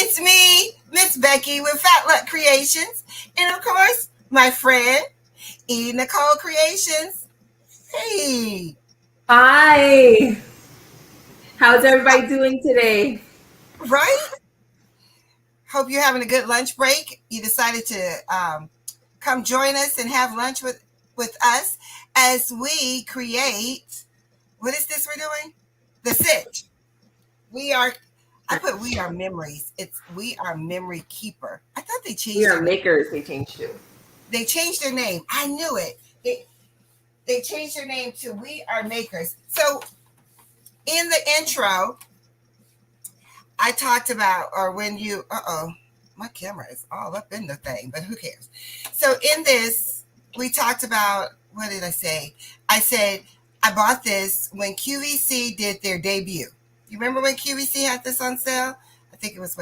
it's me, Miss Becky with Fat Luck Creations, and of course, my friend, E. Nicole Creations. Hey. Hi. How's everybody doing today? Right? Hope you're having a good lunch break. You decided to come join us and have lunch with us as we create. What is this we're doing? The cinch. We are. I put we are memories. It's we are memory keeper. I thought they We changed are their name. makers, they changed to. They changed their name. I knew it. They changed their name to We Are Makers. So in the intro, I talked about, or when you, my camera is all up in the thing, but who cares? So in this, we talked about, what did I say? I said, I bought this when QVC did their debut. You remember when QVC had this on sale? I think it was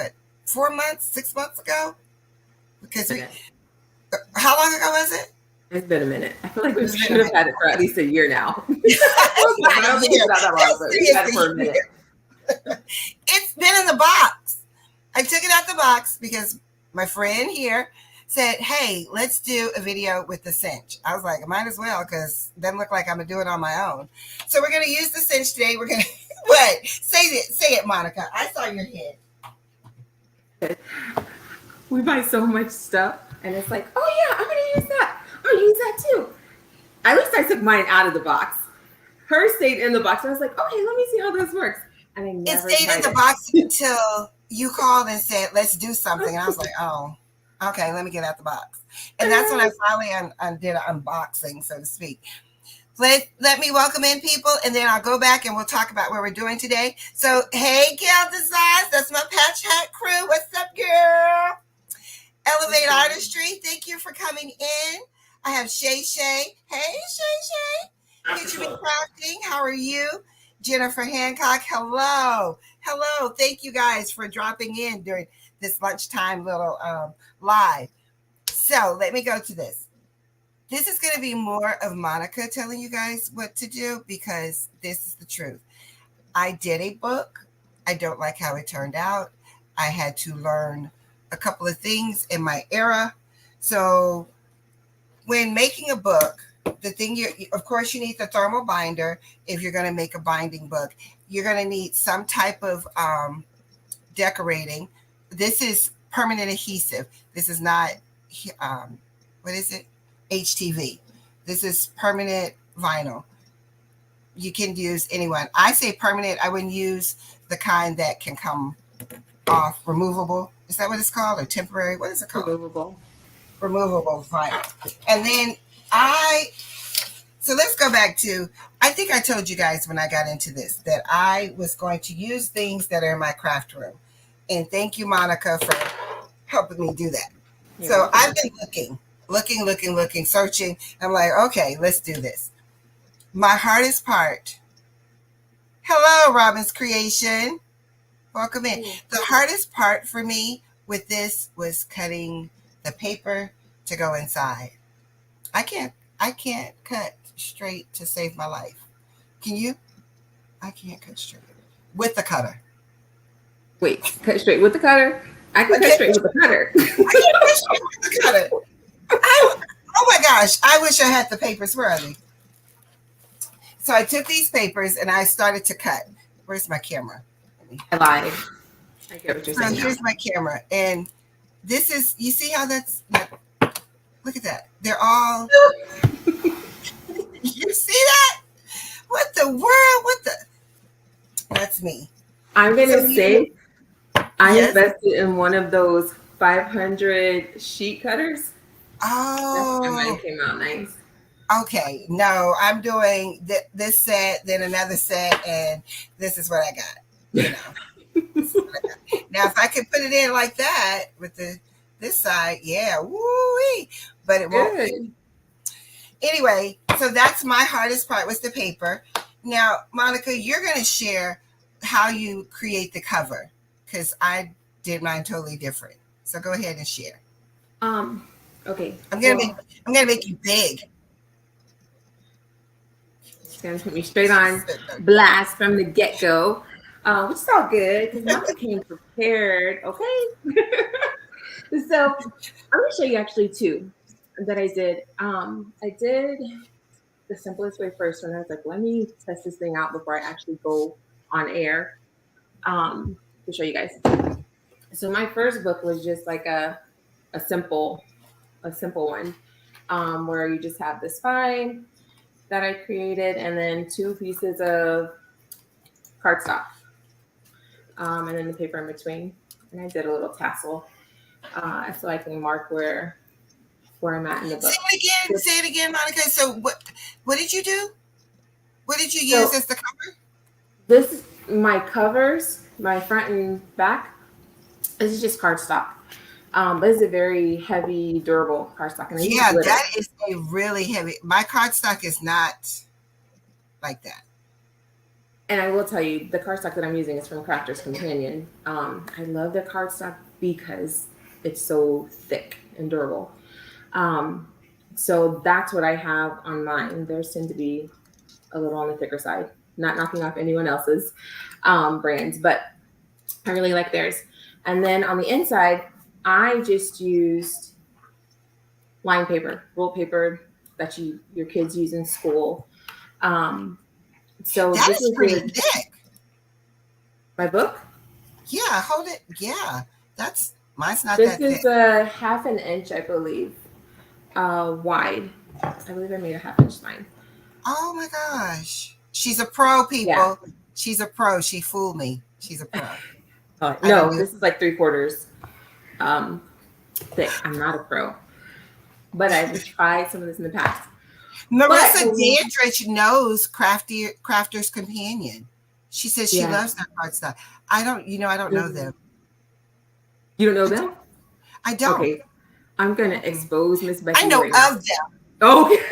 4 months, 6 months ago? Because how long ago was it? It's been a minute. I feel like we should have had it for at least a year now. I don't think it's not that long, but we had it for a minute. It's been in the box. I took it out the box because my friend here said, hey, let's do a video with the cinch. I was like, I might as well because it doesn't look like I'm going to do it on my own. So we're going to use the cinch today. We're going to, what? Say it, Monica. I saw your head. We buy so much stuff and it's like, oh yeah, I'm going to use that. I'll use that too. At least I took mine out of the box. Hers stayed in the box. I was like, okay, let me see how this works. And I never it stayed in the box until you called and said, let's do something. And I was like, oh, okay, let me get out the box. And that's when I finally did an unboxing, so to speak. Let me welcome in people, and then I'll go back and we'll talk about what we're doing today. So, hey, Gail Designs, that's my Patch Hat crew. What's up, girl? Elevate Artistry, thank you for coming in. I have Shay. Hey, Shay. Future Me Crafting, how are you? Jennifer Hancock, hello. Thank you guys for dropping in during this lunchtime little live. So let me go to this. This is going to be more of Monica telling you guys what to do because this is the truth. I did a book. I don't like how it turned out. I had to learn a couple of things in my era. So when making a book, the thing of course, you need the thermal binder. If you're going to make a binding book, you're going to need some type of decorating. This is permanent adhesive. This is not, what is it? HTV. This is permanent vinyl. You can use anyone. I say permanent. I wouldn't use the kind that can come off removable. Is that what it's called? Or temporary? What is it called? Removable vinyl. And then so let's go back to, I think I told you guys when I got into this that I was going to use things that are in my craft room. And thank you, Monica, for helping me do that. Yeah, so I've been looking, searching. I'm like, okay, let's do this. My hardest part. Hello, Robin's Creation. Welcome in. The hardest part for me with this was cutting the paper to go inside. I can't cut straight to save my life. Can you? I can't cut straight with the cutter. Wait, cut straight with the cutter? I can cut straight with the cutter. I can cut straight with the cutter. Oh my gosh, I wish I had the papers. Where are they? So I took these papers and I started to cut. Where's my camera? I lied. I get what you're saying. So here's my camera. And this is, you see how that's, look at that. They're all, you see that? What the world? That's me. I'm going to say, I invested in one of those 500 sheet cutters. Oh. That's why mine came out nice. Okay. No, I'm doing this set, then another set, and this is what I got. You know. Now, if I could put it in like that with this side, yeah, woo-wee, but it won't. Good. Anyway, so that's my hardest part was the paper. Now, Monica, you're going to share how you create the cover because I did mine totally different. So go ahead and share. Okay. I'm gonna make you big. She's gonna put me straight on blast from the get-go. which is all good because Mama came prepared. Okay. So I'm gonna show you actually two that I did. I did the simplest way first when I was like, let me test this thing out before I actually go on air. To show you guys. So my first book was just like a simple one, where you just have the spine that I created and then two pieces of cardstock, and then the paper in between. And I did a little tassel, so I can mark where I'm at in the book. Say it again, Monica. So what did you do? What did you use So as the cover? this is my covers, my front and back. This is just cardstock. But it's a very heavy, durable cardstock. And I use Yeah, glitter. that is a really heavy. My cardstock is not like that. And I will tell you, the cardstock that I'm using is from Crafter's Companion. I love the cardstock because it's so thick and durable. So that's what I have on mine. Theirs tend to be a little on the thicker side. Not knocking off anyone else's brands, but I really like theirs. And then on the inside, I just used line paper, roll paper that your kids use in school. So That this is is pretty thick. my book. Yeah, hold it. Yeah, mine's not This that thick. is a half an inch, I believe, wide. I believe I made a half inch line. Oh my gosh, she's a pro, people. Yeah. She's a pro. She fooled me. She's a pro. No, this is like 3/4 thick. I'm not a pro, but I've tried some of this in the past. Marissa Dandridge knows Crafter's Companion. She says she loves that cardstock. I don't know them. You don't know them? I don't. Okay. I'm going to expose Miss Becky. I know right now. of them. Okay.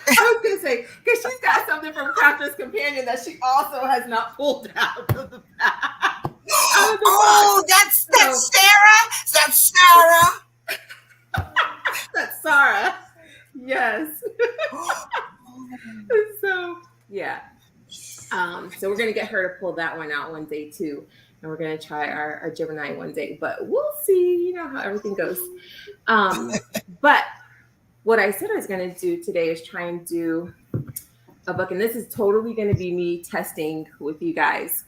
I was going to say, because she's got something from Crafter's Companion that she also has not pulled out of the box. Oh, that's Sarah. That's Sarah. That's Sarah. Yes. So, yeah. So we're going to get her to pull that one out one day too. And we're going to try our Gemini one day, but we'll see, how everything goes. But what I said I was going to do today is try and do a book. And this is totally going to be me testing with you guys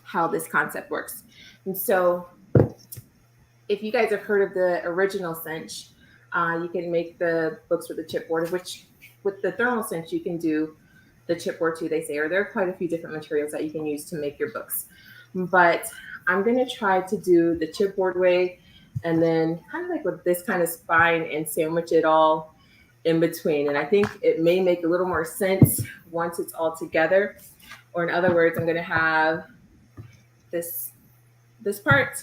how this concept works. And so if you guys have heard of the original cinch, you can make the books with the chipboard, which with the thermal cinch, you can do the chipboard too, they say, or there are quite a few different materials that you can use to make your books. But I'm going to try to do the chipboard way and then kind of like with this kind of spine and sandwich it all in between. And I think it may make a little more sense once it's all together. Or in other words, I'm going to have this part.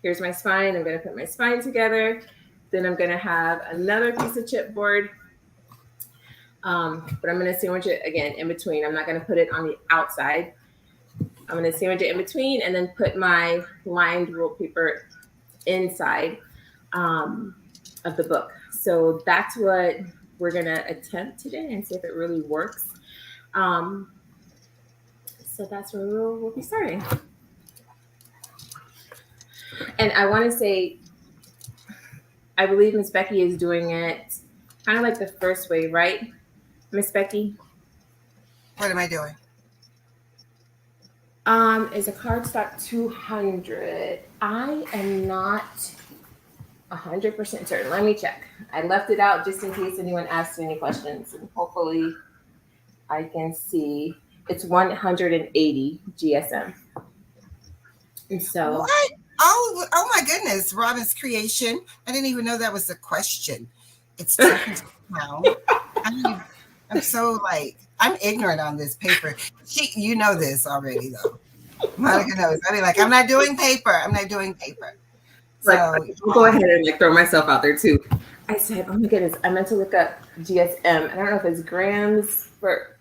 Here's my spine. I'm going to put my spine together. Then I'm going to have another piece of chipboard. But I'm going to sandwich it again in between. I'm not going to put it on the outside. I'm going to sandwich it in between and then put my lined rolled paper inside of the book. So that's what we're going to attempt today and see if it really works. So that's where we'll be starting. And I want to say, I believe Miss Becky is doing it kind of like the first way, right, Miss Becky? What am I doing? Is a cardstock 200? I am not 100% certain. Let me check. I left it out just in case anyone asks any questions, and hopefully I can see. It's 180 GSM. And so. What? Oh my goodness, Robin's creation. I didn't even know that was a question. It's 200 pounds. I'm so I'm ignorant on this paper. You know this already though. Monica knows. I mean, I'm not doing paper. I'm not doing paper. So I'll go ahead and throw myself out there too. I said, oh my goodness, I meant to look up GSM. I don't know if it's grams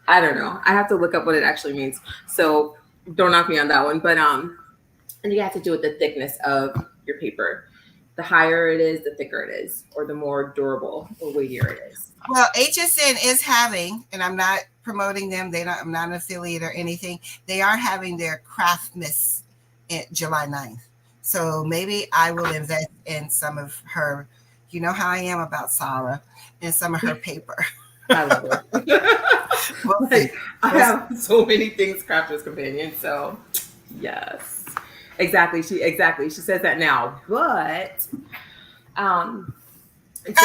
I don't know. I have to look up what it actually means. So don't knock me on that one. But and you have to do with the thickness of your paper. The higher it is, the thicker it is, or the more durable or weightier it is. Well, HSN is having, and I'm not promoting them. I'm not an affiliate or anything. They are having their Craftmas July 9th. So maybe I will invest in some of her, you know how I am about Sarah, and some of her paper. I love it. We'll see. I have so many things Crafters Companion. So yes, exactly. She says that now, but so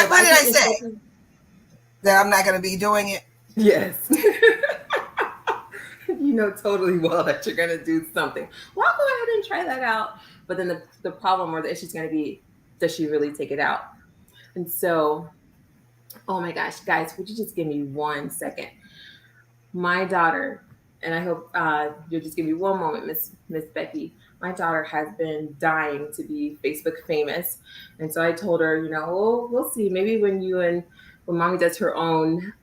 what did I say? That I'm not going to be doing it. Yes. You know totally well that you're going to do something. Well, I'll go ahead and try that out. But then the problem or the issue is going to be, does she really take it out? And so, oh my gosh, guys, would you just give me 1 second? My daughter, and I hope you'll just give me one moment, Miss Becky. My daughter has been dying to be Facebook famous. And so I told her, you know, we'll see. Maybe when mommy does her own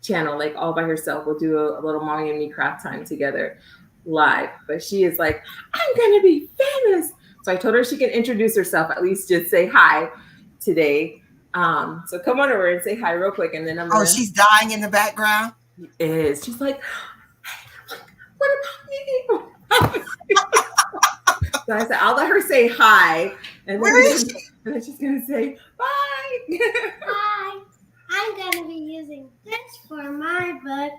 channel, like all by herself, we'll do a little mommy and me craft time together live. But she is like, I'm going to be famous. So I told her she can introduce herself, at least just say hi today. So come on over and say hi real quick. And then she's dying in the background? She's like, what about me? So I said, I'll let her say hi. And where is she? And then she's going to say, bye. Hi. I'm going to be using this for my book.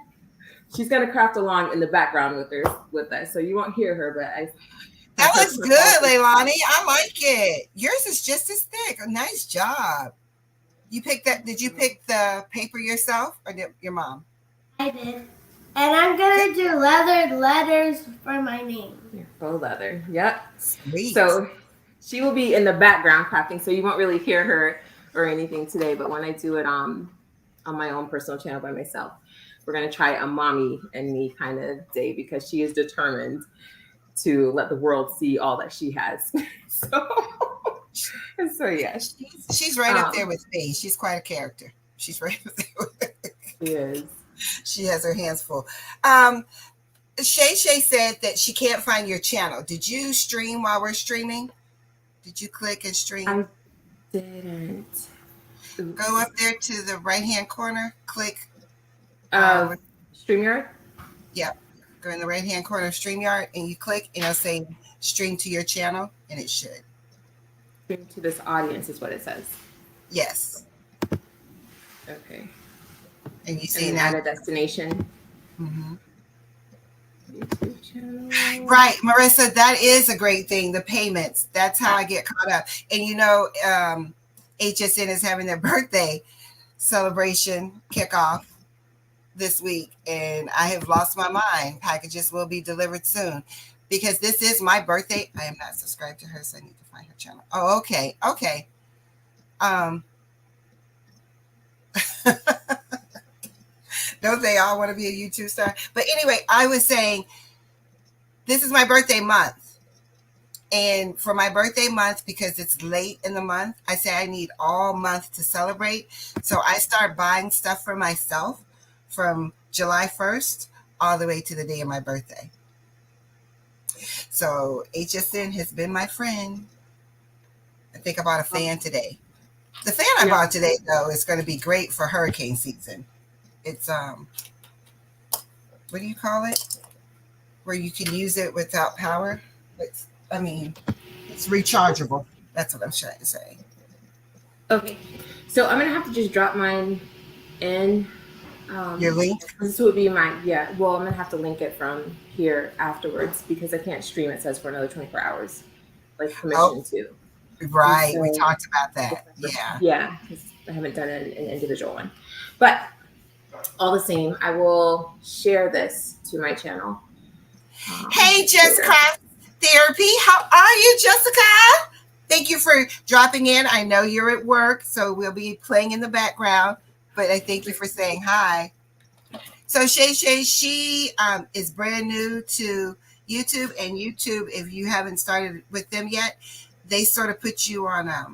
She's going to craft along in the background with us. So you won't hear her, but that looks good, Leilani. I like it. Yours is just as thick. A nice job. You picked that. Did you pick the paper yourself or did your mom? I did. And I'm going to do leathered letters for my name. Yeah, faux leather. Yep. Sweet. So she will be in the background crafting, so you won't really hear her or anything today. But when I do it on my own personal channel by myself, we're going to try a mommy and me kind of day because she is determined to let the world see all that she has. So yeah. She's right up there with me. She's quite a character. She's right up there with me. She is. She has her hands full. Shay said that she can't find your channel. Did you stream while we're streaming? Did you click and stream? I didn't. Oops. Go up there to the right-hand corner. Click. StreamYard? Yep. Go in the right-hand corner of StreamYard, and you click, and it'll say stream to your channel, and it should. Stream to this audience is what it says. Yes. Okay. And you see now a destination. Mm-hmm. YouTube channel. Right, Marissa, that is a great thing. The payments. That's how I get caught up. And you know, HSN is having their birthday celebration kickoff this week, and I have lost my mind. Packages will be delivered soon because this is my birthday. I am not subscribed to her, so I need to find her channel. Oh, okay. Don't they all want to be a YouTube star? But anyway, I was saying this is my birthday month. And for my birthday month, because it's late in the month, I say I need all month to celebrate. So I start buying stuff for myself from July 1st all the way to the day of my birthday. So HSN has been my friend. I think I bought a fan today. The fan I bought today, though, is going to be great for hurricane season. It's, what do you call it? Where you can use it without power. It's rechargeable. That's what I'm trying to say. Okay. So I'm going to have to just drop mine in. Your link? This would be mine. Yeah. Well, I'm going to have to link it from here afterwards because I can't stream, it says, for another 24 hours. Like permission to. Right. So, we talked about that. Yeah. Yeah. I haven't done an individual one. But all the same, I will share this to my channel. Hey, Jessica Therapy. How are you, Jessica? Thank you for dropping in. I know you're at work, so we'll be playing in the background, but I thank you for saying hi. So Shay, she is brand new to YouTube, and YouTube, if you haven't started with them yet, they sort of put you on a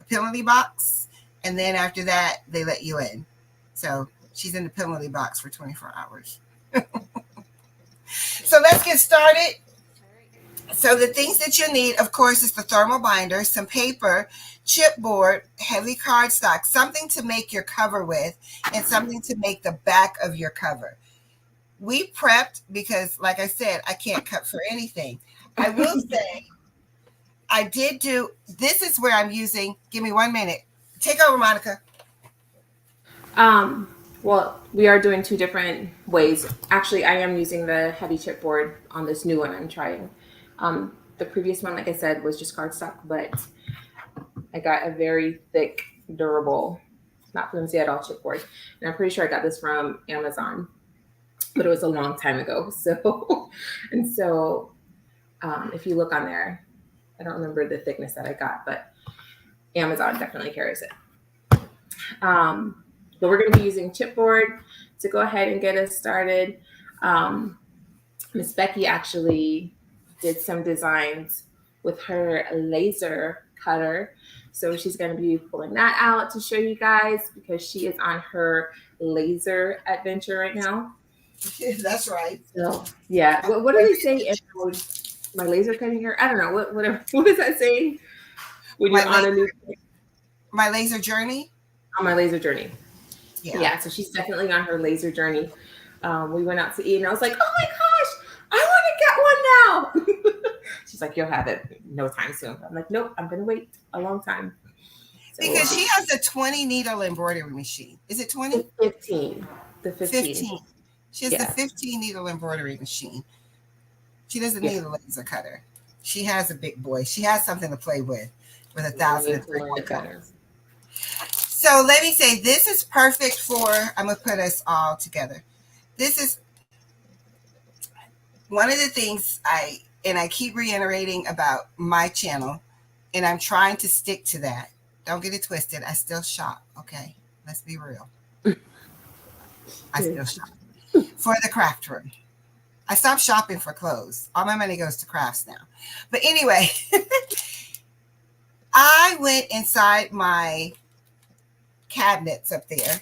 penalty box, and then after that, they let you in. So she's in the penalty box for 24 hours. So let's get started. So the things that you need, of course, is the thermal binder, some paper, chipboard, heavy cardstock, something to make your cover with, and something to make the back of your cover. We prepped because, like I said, I can't cut for anything. I will say I did do, this is where I'm using, give me 1 minute. Take over, Monica. Well, we are doing two different ways. Actually, I am using the heavy chipboard on this new one I'm trying. The previous one, like I said, was just cardstock, but I got a very thick, durable, not flimsy at all chipboard. And I'm pretty sure I got this from Amazon, but it was a long time ago. So, and so if you look on there, I don't remember the thickness that I got, but Amazon definitely carries it. But we're going to be using chipboard to go ahead and get us started. Miss Becky actually did some designs with her laser cutter. So she's going to be pulling that out to show you guys because she is on her laser adventure right now. That's right. So yeah, what do they say? My laser cutting her? I don't know. What is that saying? When you're on a new my laser journey? On my laser journey. Yeah. So she's definitely on her laser journey. We went out to eat and I was like, oh my gosh, I want to get one now. She's like, you'll have it no time soon. I'm like, nope, I'm going to wait a long time. So, because she has a 20 needle embroidery machine. Is it 20? 15. The 15. She has the 15 needle embroidery machine. She doesn't need a laser cutter. She has a big boy. She has something to play with 1,003 colors. So let me say, this is perfect for, I'm going to put us all together. This is one of the things I keep reiterating about my channel, and I'm trying to stick to that. Don't get it twisted. I still shop, okay? Let's be real. I still shop for the craft room. I stopped shopping for clothes. All my money goes to crafts now. But anyway, I went inside my cabinets up there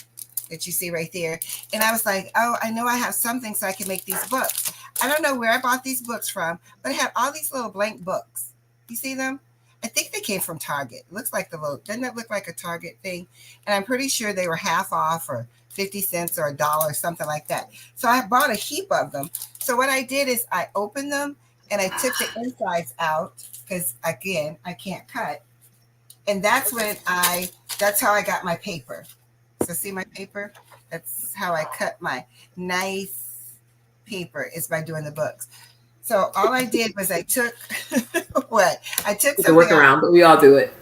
that you see right there, and I was like, oh, I know I have something so I can make these books. I don't know where I bought these books from, but I have all these little blank books. You see them? I think they came from Target. It looks like doesn't that look like a Target thing? And I'm pretty sure they were half off or 50 cents or $1, something like that. So I bought a heap of them. So what I did is I opened them and I took the insides out because, again, I can't cut. And that's how I got my paper. So see my paper? That's how I cut my nice paper, is by doing the books. So all I did was I took what? I took something. Work around, but we all do it.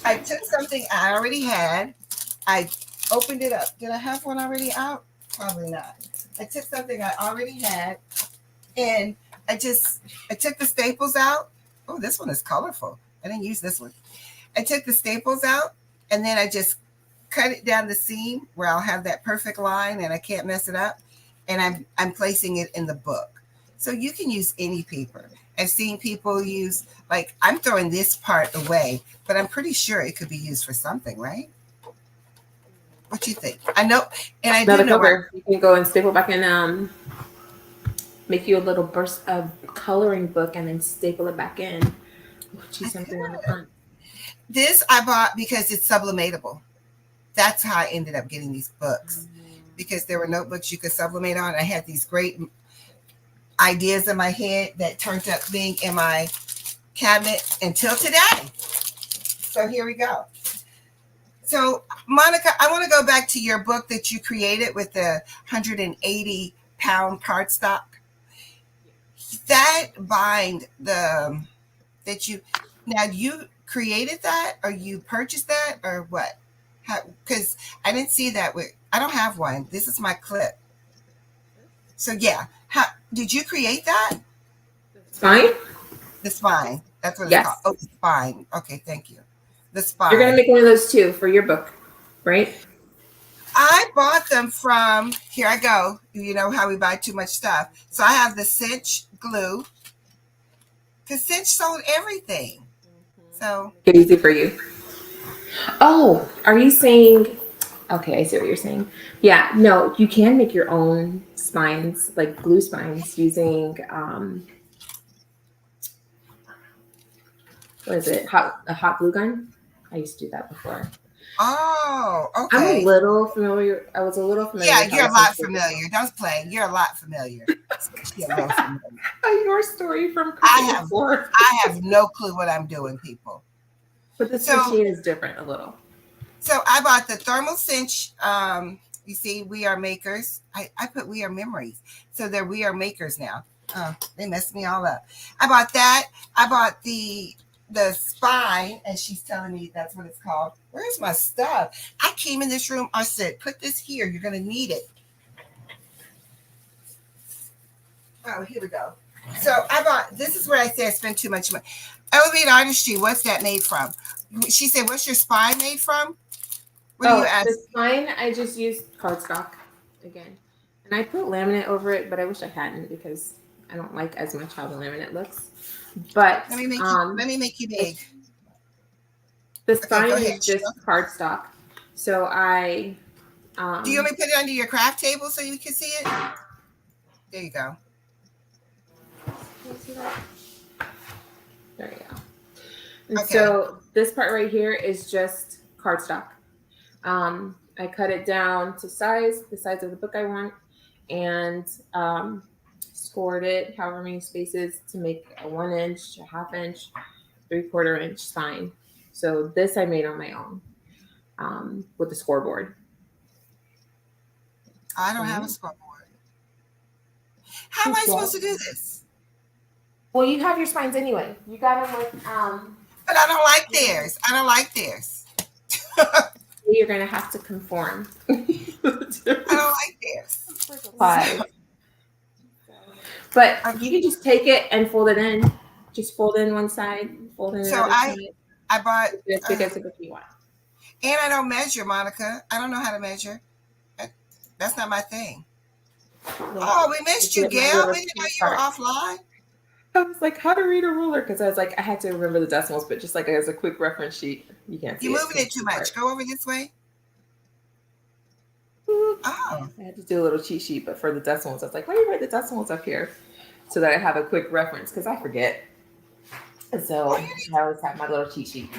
I took something I already had. I opened it up. Did I have one already out? Probably not. I took something I already had, and I took the staples out. Oh, this one is colorful. I didn't use this one. I took the staples out, and then I just cut it down the seam where I'll have that perfect line and I can't mess it up. And I'm placing it in the book. So you can use any paper. I've seen people use, like, I'm throwing this part away, but I'm pretty sure it could be used for something, right? What do you think? I know, and I do know cover. You can go and staple back in, make you a little burst of coloring book and then staple it back in. Choose something on the front. This I bought because it's sublimatable. That's how I ended up getting these books, because there were notebooks you could sublimate on. I had these great ideas in my head that turned up being in my cabinet until today. So here we go. So Monica, I want to go back to your book that you created with the 180-pound cardstock. That bind, now you created that, or you purchased that, or what? Because I didn't see that. I don't have one. This is my clip. So yeah, did you create that? Spine? The spine. That's what it's called. Oh, the spine. Okay, thank you. The spine. You're gonna make one of those too for your book, right? I bought them from, here I go. You know how we buy too much stuff. So I have the Cinch glue, because Cinch sold everything. So it's easy for you. Oh, are you saying? Okay, I see what you're saying. Yeah, no, you can make your own spines, like glue spines, using what is it? A hot glue gun. I used to do that before. Oh, I'm a okay. little familiar. I was a little familiar Yeah, with how you're the a cinch lot was. familiar. Don't play. You're a lot familiar. You're a little familiar. Your story from I cooking have before. I have no clue what I'm doing, people. But this So machine is different a little. so I bought the Thermal Cinch. You see, we are makers. I put we are memories. So they're we are makers now. They messed me all up. I bought that. I bought the spine, and she's telling me that's what it's called. Where's my stuff? I came in this room. I said, put this here. You're gonna need it. Oh, here we go. So I bought. This is where I say I spent too much money. Elevate Artistry. What's that made from? She said, "What's your spine made from?" What do you Oh, ask? the spine, I just used cardstock again. And I put laminate over it, but I wish I hadn't because I don't like as much how the laminate looks. But Let me make you. Let me make you big. the Okay, go spine ahead. is just cardstock. So I Do you want me to put it under your craft table so you can see it? There you go. There you go. And Okay. so this part right here is just cardstock. I cut it down to the size of the book I want, and scored it however many spaces to make a 1 inch, a half inch, 3/4 inch spine. So this I made on my own with the scoreboard. I don't have a scoreboard. How am I supposed to do this? Well, you have your spines anyway. You got them with. But I don't like theirs. I don't like theirs. You're gonna have to conform. I don't like theirs. Five. But you can just take it and fold it in. Just fold in one side, fold in another side. I bought Just because of what you want. And I don't measure, Monica. I don't know how to measure. That's not my thing. Oh, we missed you, Gail. We didn't know you were offline. I was like, how to read a ruler? Because I was like, I had to remember the decimals, but just like as a quick reference sheet, you can't see You're moving it too much. Go over this way. Oh. I had to do a little cheat sheet, but for the decimals, I was like, let me write the decimals up here so that I have a quick reference because I forget. And so I always have my little cheat sheet.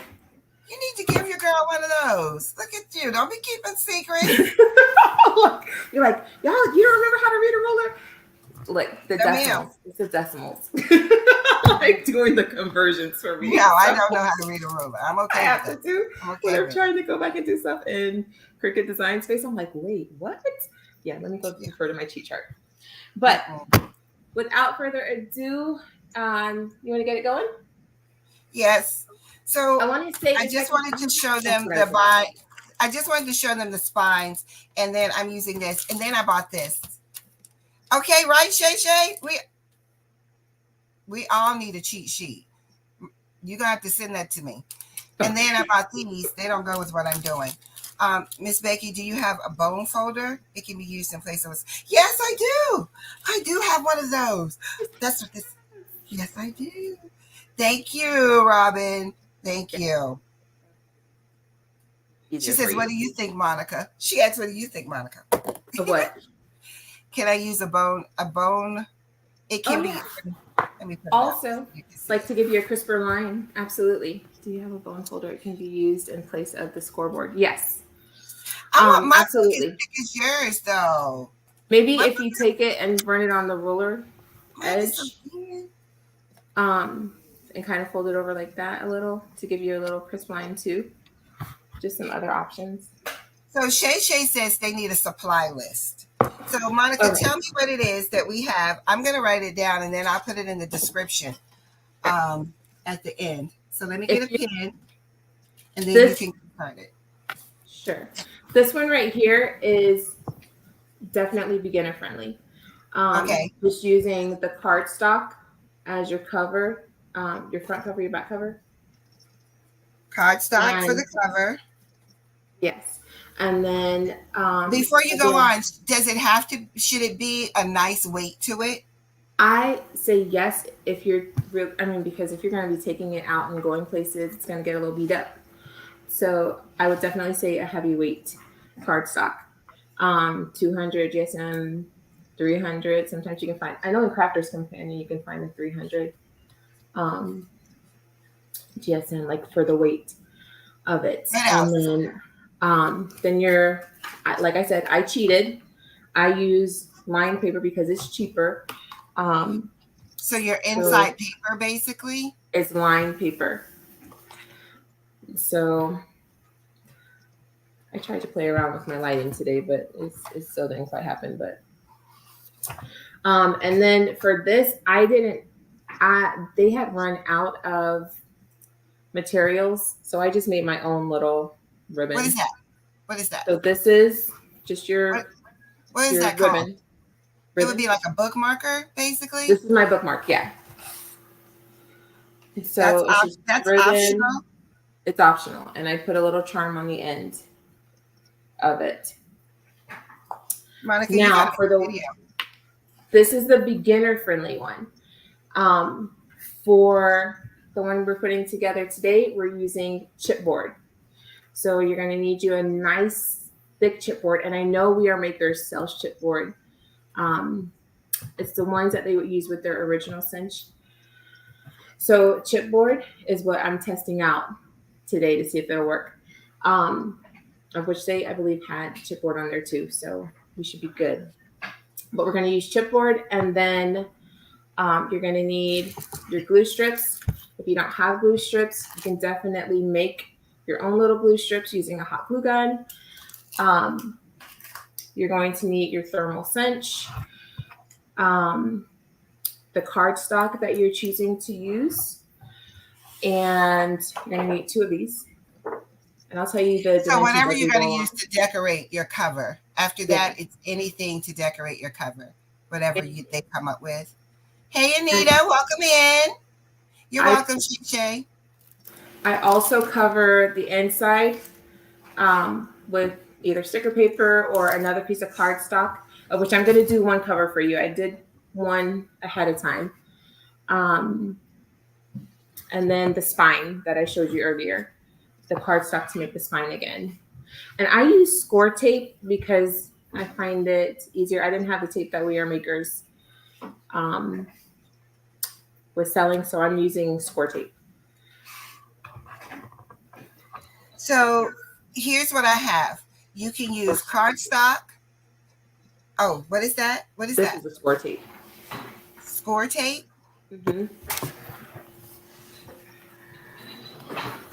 You need to give your girl one of those. Look at you. Don't be keeping secrets. You're like, y'all, you don't remember how to read a ruler? Like the decimals. It's the decimals. Like doing the conversions for me. No, I don't know how to read a ruler. I'm okay. I have to do. When I'm trying to go back and do stuff in Cricut Design Space, I'm like, wait, what? Yeah, let me go refer to my cheat chart. But without further ado, you want to get it going? Yes. So I want to say I just wanted to show them I just wanted to show them the spines, and then I'm using this, and then I bought this. Okay, right, Shay? We all need a cheat sheet. You're gonna have to send that to me. And then I bought these. They don't go with what I'm doing. Miss Becky, do you have a bone folder? It can be used in place of. Yes, I do. I do have one of those. That's what this. Yes, I do. Thank you, Robin. Thank you. She says, "What do you think, Monica?" She asks, "What do you think, Monica?" What? Can I use a bone? A bone. It can be. Let me put also, like to give you a crisper line. Absolutely. Do you have a bone folder? It can be used in place of the scoreboard. Yes. I want my absolutely. As big as yours, though. Maybe if you take it and run it on the ruler edge, and kind of fold it over like that a little to give you a little crisp line too. Just some other options. So Shay says they need a supply list. So Monica, tell me what it is that we have. I'm going to write it down and then I'll put it in the description at the end. So let me get a pen and then you can find it. Sure. This one right here is definitely beginner friendly. Okay. Just using the cardstock as your cover, your front cover, your back cover. Cardstock for the cover. Yes. And then before you go on, should it be a nice weight to it? I say yes if you're because if you're going to be taking it out and going places, it's going to get a little beat up. So I would definitely say a heavyweight cardstock. 200 GSM, 300. Sometimes you can find, I know in Crafters Companion you can find the 300. GSM, like for the weight of it. What And else? then like I said, I cheated. I use lined paper because it's cheaper. So your So inside paper, basically. it's lined paper. So I tried to play around with my lighting today, but it still didn't quite happen. But and then for this, they had run out of materials, so I just made my own little What is ribbon. that? What is that? So this is just What, what is your that called? ribbon. It would be Ribbon. like a bookmarker, basically. This is my bookmark. Yeah. So it's just That's ribbon. optional. It's optional, and I put a little charm on the end of it. Monica, you got Now a for the video. this is the beginner friendly one. For the one we're putting together today, we're using chipboard. So you're going to need you a nice thick chipboard, and I know We Are Makers sells chipboard. It's the ones that they would use with their original cinch. So chipboard is what I'm testing out today to see if it'll work. Of which they, I believe, had chipboard on there too, so we should be good. But we're going to use chipboard, and then you're going to need your glue strips. If you don't have glue strips, you can definitely make your own little glue strips using a hot glue gun. You're going to need your thermal cinch, the cardstock that you're choosing to use, and you're going to need 2 of these. And I'll tell you the dimensions. So whatever as you're we going go to along. use to decorate your cover. After that, it's anything to decorate your cover. Whatever they come up with. Hey, Anita, welcome in. You're welcome, Shay. I also cover the inside with either sticker paper or another piece of cardstock, of which I'm going to do one cover for you. I did one ahead of time. And then the spine that I showed you earlier, the cardstock to make the spine again. And I use score tape because I find it easier. I didn't have the tape that We Are Makers was selling, so I'm using score tape. So here's what I have. You can use cardstock. Oh, what is that? What is that? This is the score tape. Score tape? Mm-hmm.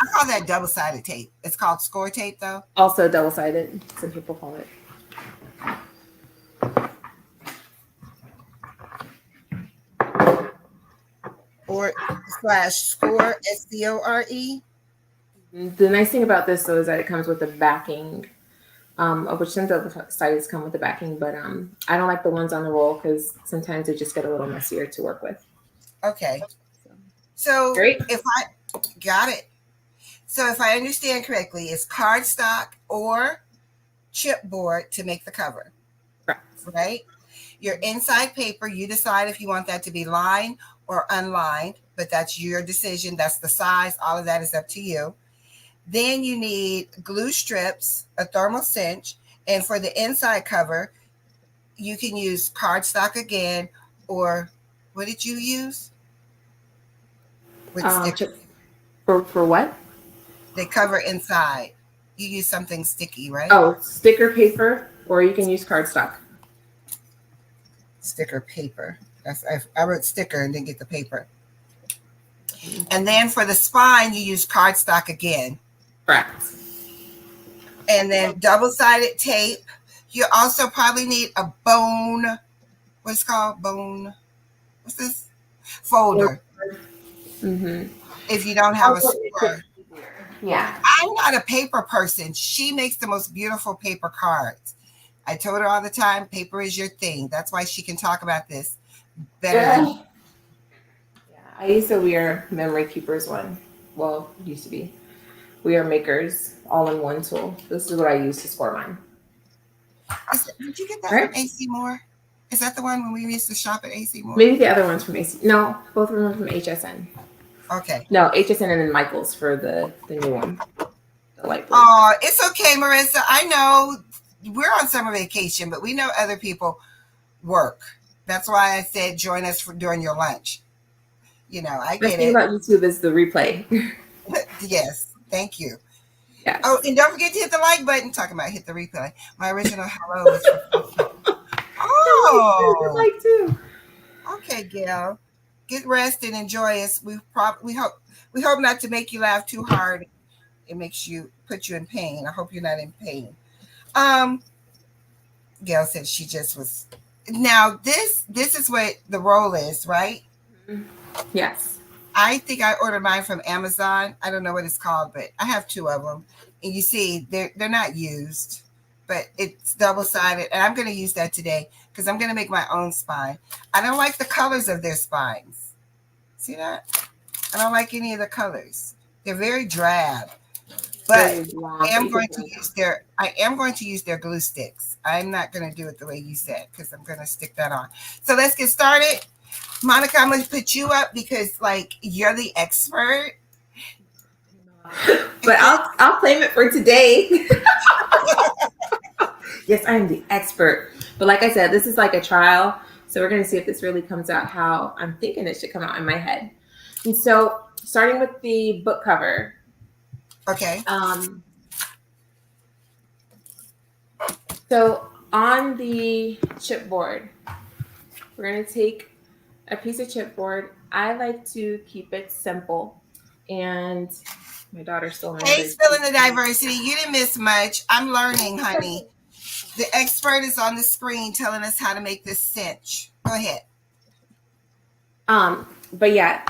I call that double-sided tape. It's called score tape, though. Also double-sided. Some people call it. Or /score, SCORE. The nice thing about this, though, is that it comes with a backing, of which some double sideds come with the backing, but I don't like the ones on the roll because sometimes they just get a little messier to work with. Okay. So great. If I got it. So if I understand correctly, it's cardstock or chipboard to make the cover. Right? Your inside paper, you decide if you want that to be lined or unlined, but that's your decision. That's the size. All of that is up to you. Then you need glue strips, a thermal cinch, and for the inside cover, you can use cardstock again, or what did you use? With stickers. For what? They cover inside. You use something sticky, right? Oh, sticker paper, or you can use cardstock. Sticker paper. I wrote sticker and didn't get the paper. And then for the spine, you use cardstock again. Correct. And then double-sided tape. You also probably need a bone. What's called bone? What's this? Folder. Mm-hmm. If you don't have a score. Yeah. I'm not a paper person. She makes the most beautiful paper cards. I told her all the time, paper is your thing. That's why she can talk about this better than me. Yeah, I used to wear Memory Keepers one. Well, it used to be. We Are Makers all-in-one tool. This is what I use to score mine. Did you get that from AC Moore? Is that the one when we used to shop at AC Moore? Maybe the other one's from AC. No, both of them are from HSN. Okay. No, HSN and then Michael's for the new one. The light blue. Oh, it's okay, Marissa. I know we're on summer vacation, but we know other people work. That's why I said join us during your lunch. You know, I get it. The thing about YouTube is the replay. Yes, thank you. Oh, Yes. and don't forget to hit the like button. Talking about hit the replay. My original hello was from I Oh, like too. okay, Gail. Get rest and enjoy us. We hope not to make you laugh too hard. It makes you put you in pain. I hope you're not in pain. Um, Gail said she just was. Now this is what the roll is, right? Mhm. Yes. I think I ordered mine from Amazon. I don't know what it's called, but I have two of them, and you see they're not used, but it's double sided, and I'm going to use that today because I'm going to make my own spine. I don't like the colors of their spines. See that? I don't like any of the colors. They're very drab, but Very long, I but am you can going to blend them. use their glue sticks. I'm not going to do it the way you said because I'm going to stick that on. So let's get started. Monica, I'm going to put you up because like you're the expert. But I'll claim it for today. Yes, I am the expert. But like I said, this is like a trial. So we're going to see if this really comes out how I'm thinking it should come out in my head. And so, starting with the book cover, Okay. um, so on the chipboard, we're going to take a piece of chipboard. I like to keep it simple. And my daughter's still on Hey, another. spilling the diversity. You didn't miss much. I'm learning, honey. The expert is on the screen telling us how to make this cinch. Go ahead. But yeah,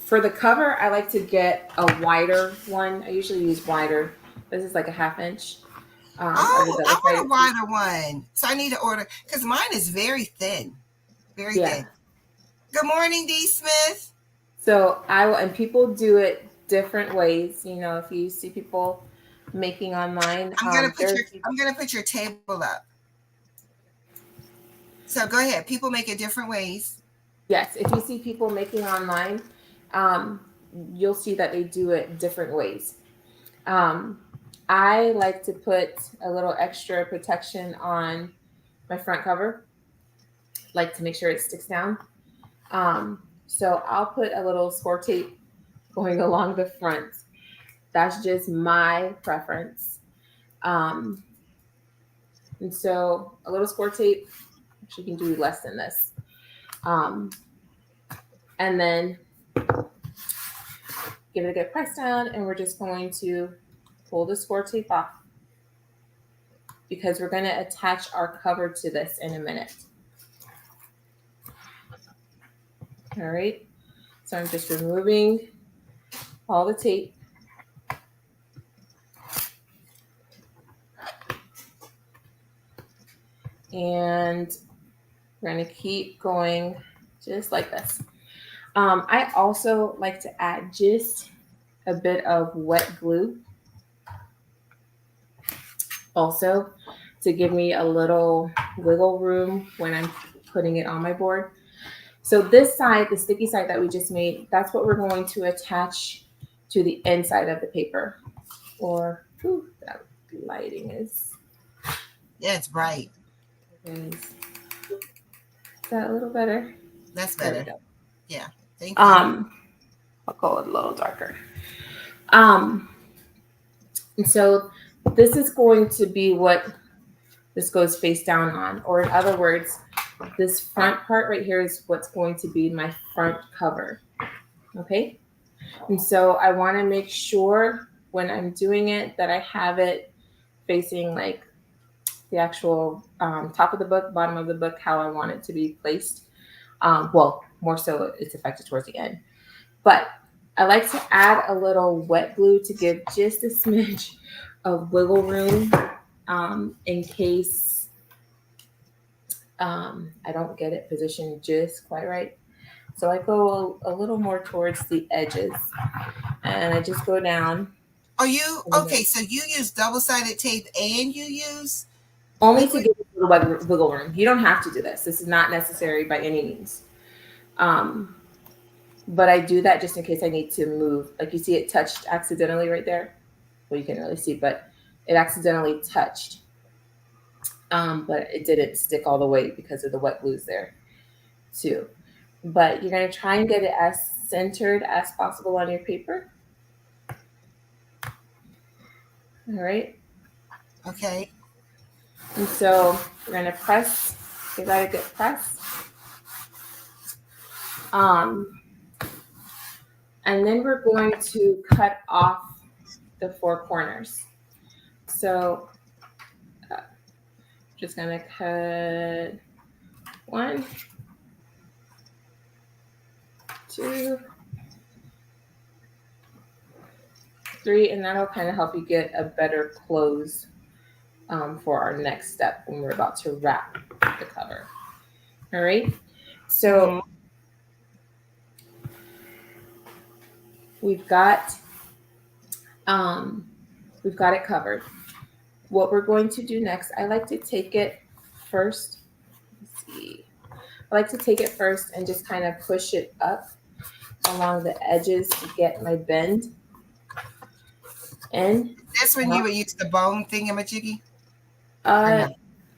for the cover, I like to get a wider one. I usually use wider. This is like a 1/2 inch of the Oh, I double want a sided tape. wider one. So I need to order because mine is very thin. Very thin. Yeah. Good morning, D. Smith. So I will, and people do it different ways. You know, if you see people making online, there's I'm gonna put your table up. So go ahead. People make it different ways. yes, if you see people making online, um, you'll see that they do it different ways. Um, I like to put a little extra protection on my front cover, like to make sure it sticks down. So I'll put a little score tape going along the front. That's just my preference. Um, and so a little score tape, actually you can do less than this. Um, and then give it a good press down, and we're just going to pull the score tape off because we're going to attach our cover to this in a minute. All right. So I'm just removing all the tape. And we're going to keep going just like this. I also like to add just a bit of wet glue also to give me a little wiggle room when I'm putting it on my board. So this side, the sticky side that we just made, that's what we're going to attach to the inside of the paper. Or, ooh, that lighting is Yeah, it's bright. that a little better? That's There we better. go. Yeah. Thank you. I'll go a little darker. And so this is going to be what this goes face down on. Or in other words, this front part right here is what's going to be my front cover. Okay. And so I want to make sure when I'm doing it that I have it facing like the actual top of the book, bottom of the book, how I want it to be placed. Well, more so it's affected towards the end. But I like to add a little wet glue to give just a smidge of wiggle room in case I don't get it positioned just quite right. So I go a little more towards the edges and I just go down. Are you okay? So you use double-sided tape and you use Only to liquid? give a little wiggle room. You don't have to do this. This is not necessary by any means. But I do that just in case I need to move. Like you see it touched accidentally right there. Well, you can't really see, but it accidentally touched. But it didn't stick all the way because of the wet glues there too. But you're going to try and get it as centered as possible on your paper. All right. Okay. And so we're going to press, give that a good press. And then we're going to cut off the four corners. So just going to cut 1, 2, 3, and that'll kind of help you get a better close for our next step when we're about to wrap the cover. All right. So we've got it covered. What we're going to do next, I like to take it first. Let's see. I like to take it first and just kind of push it up along the edges to get my bend in. This when you would use the bone thingamajiggy? I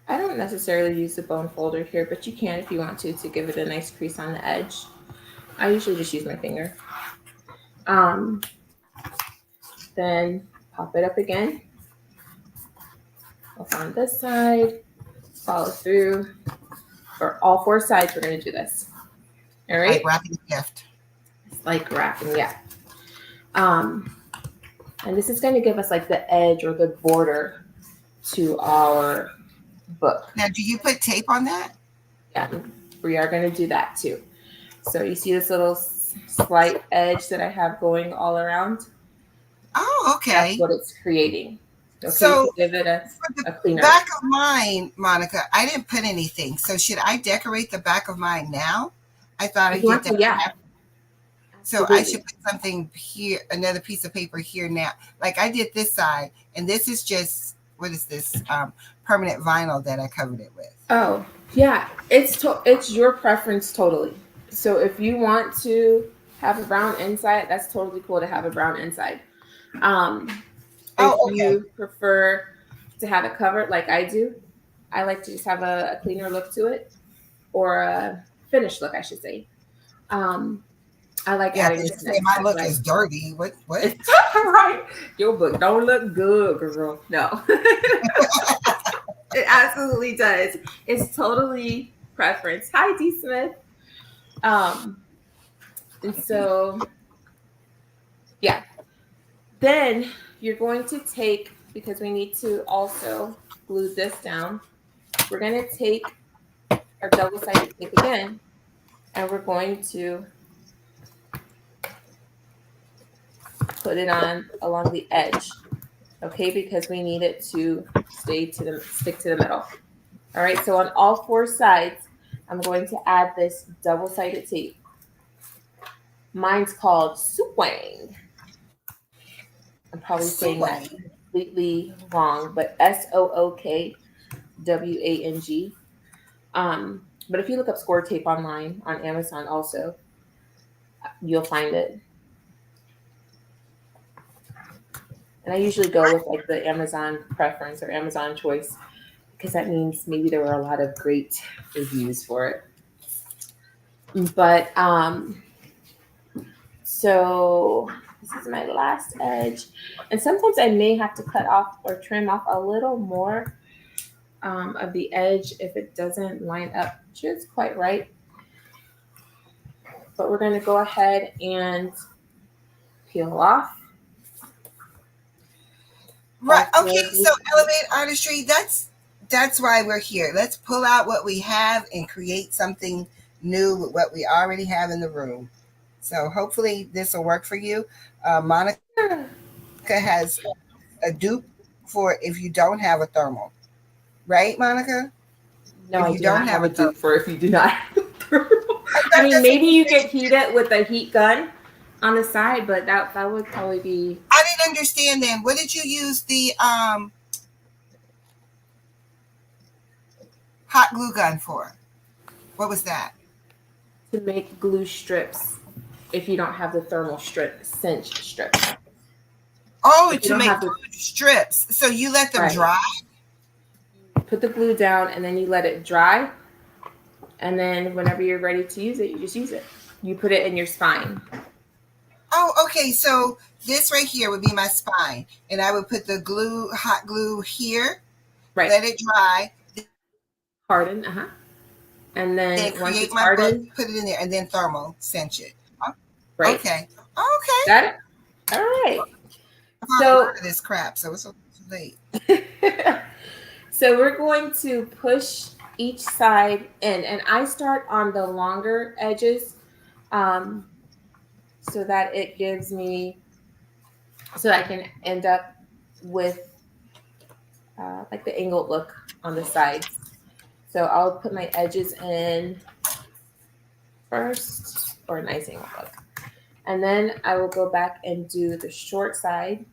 don't necessarily use the bone folder here, but you can if you want to give it a nice crease on the edge. I usually just use my finger. Then pop it up again. Up on this side, follow through. For all 4 sides, we're going to do this. All right? Like wrapping a gift. It's like wrapping, yeah. And this is going to give us like the edge or the border to our book. Now, do you put tape on that? Yeah, we are going to do that too. So you see this little slight edge that I have going all around? Oh, okay. That's what it's creating. Okay, so give it a cleaner. Back of mine, Monica, I didn't put anything. So should I decorate the back of mine now? I thought I'd get that. Yeah. So absolutely. I should put something here, another piece of paper here now. Like I did this side, and this is just, what is this? Permanent vinyl that I covered it with. Oh, yeah. It's your preference totally. So if you want to have a brown inside, that's totally cool to have a brown inside. If you prefer to have it covered like I do, I like to just have a cleaner look to it, or a finished look, I should say. I like adding this. My look is dirty. What? Right. Your book don't look good, girl. No. It absolutely does. It's totally preference. Hi, D. Smith. And so, yeah. Then you're going to take, because we need to also glue this down, we're going to take our double-sided tape again, and we're going to put it on along the edge, okay, because we need it to stick to the middle. All right, so on all 4 sides, I'm going to add this double-sided tape. Mine's called Swang. I'm probably saying that completely wrong, but SOOKWANG. But if you look up score tape online on Amazon also, you'll find it. And I usually go with like the Amazon preference or Amazon choice, because that means maybe there were a lot of great reviews for it. But so this is my last edge. And sometimes I may have to cut off or trim off a little more of the edge if it doesn't line up just quite right. But we're going to go ahead and peel off. Right. Okay. So Elevate Artistry, that's why we're here. Let's pull out what we have and create something new with what we already have in the room. So hopefully this will work for you. Monica has a dupe for if you don't have a thermal. Right, Monica? No, I do not have a dupe for if you do not have a thermal. I mean, maybe you could heat it with a heat gun on the side, but that would probably be... I didn't understand then. What did you use the hot glue gun for? What was that? To make glue strips if you don't have the thermal cinch strips. Oh, to make glue strips. So you let them dry? Put the glue down and then you let it dry. And then whenever you're ready to use it, you just use it. You put it in your spine. Oh, okay. So this right here would be my spine, and I would put the glue, hot glue here, Right. let it dry, Harden. And then then once create it's my book, hardened, put it in there, and then thermal cinch it. Oh, right. okay. Okay. Got it? All right. I've already So heard of this crap, so it's too late. so we're going to push each side in, and I start on the longer edges, um, so that it gives me, so I can end up with like the angled look on the sides. So I'll put my edges in first, or a nice angled look, and then I will go back and do the short sides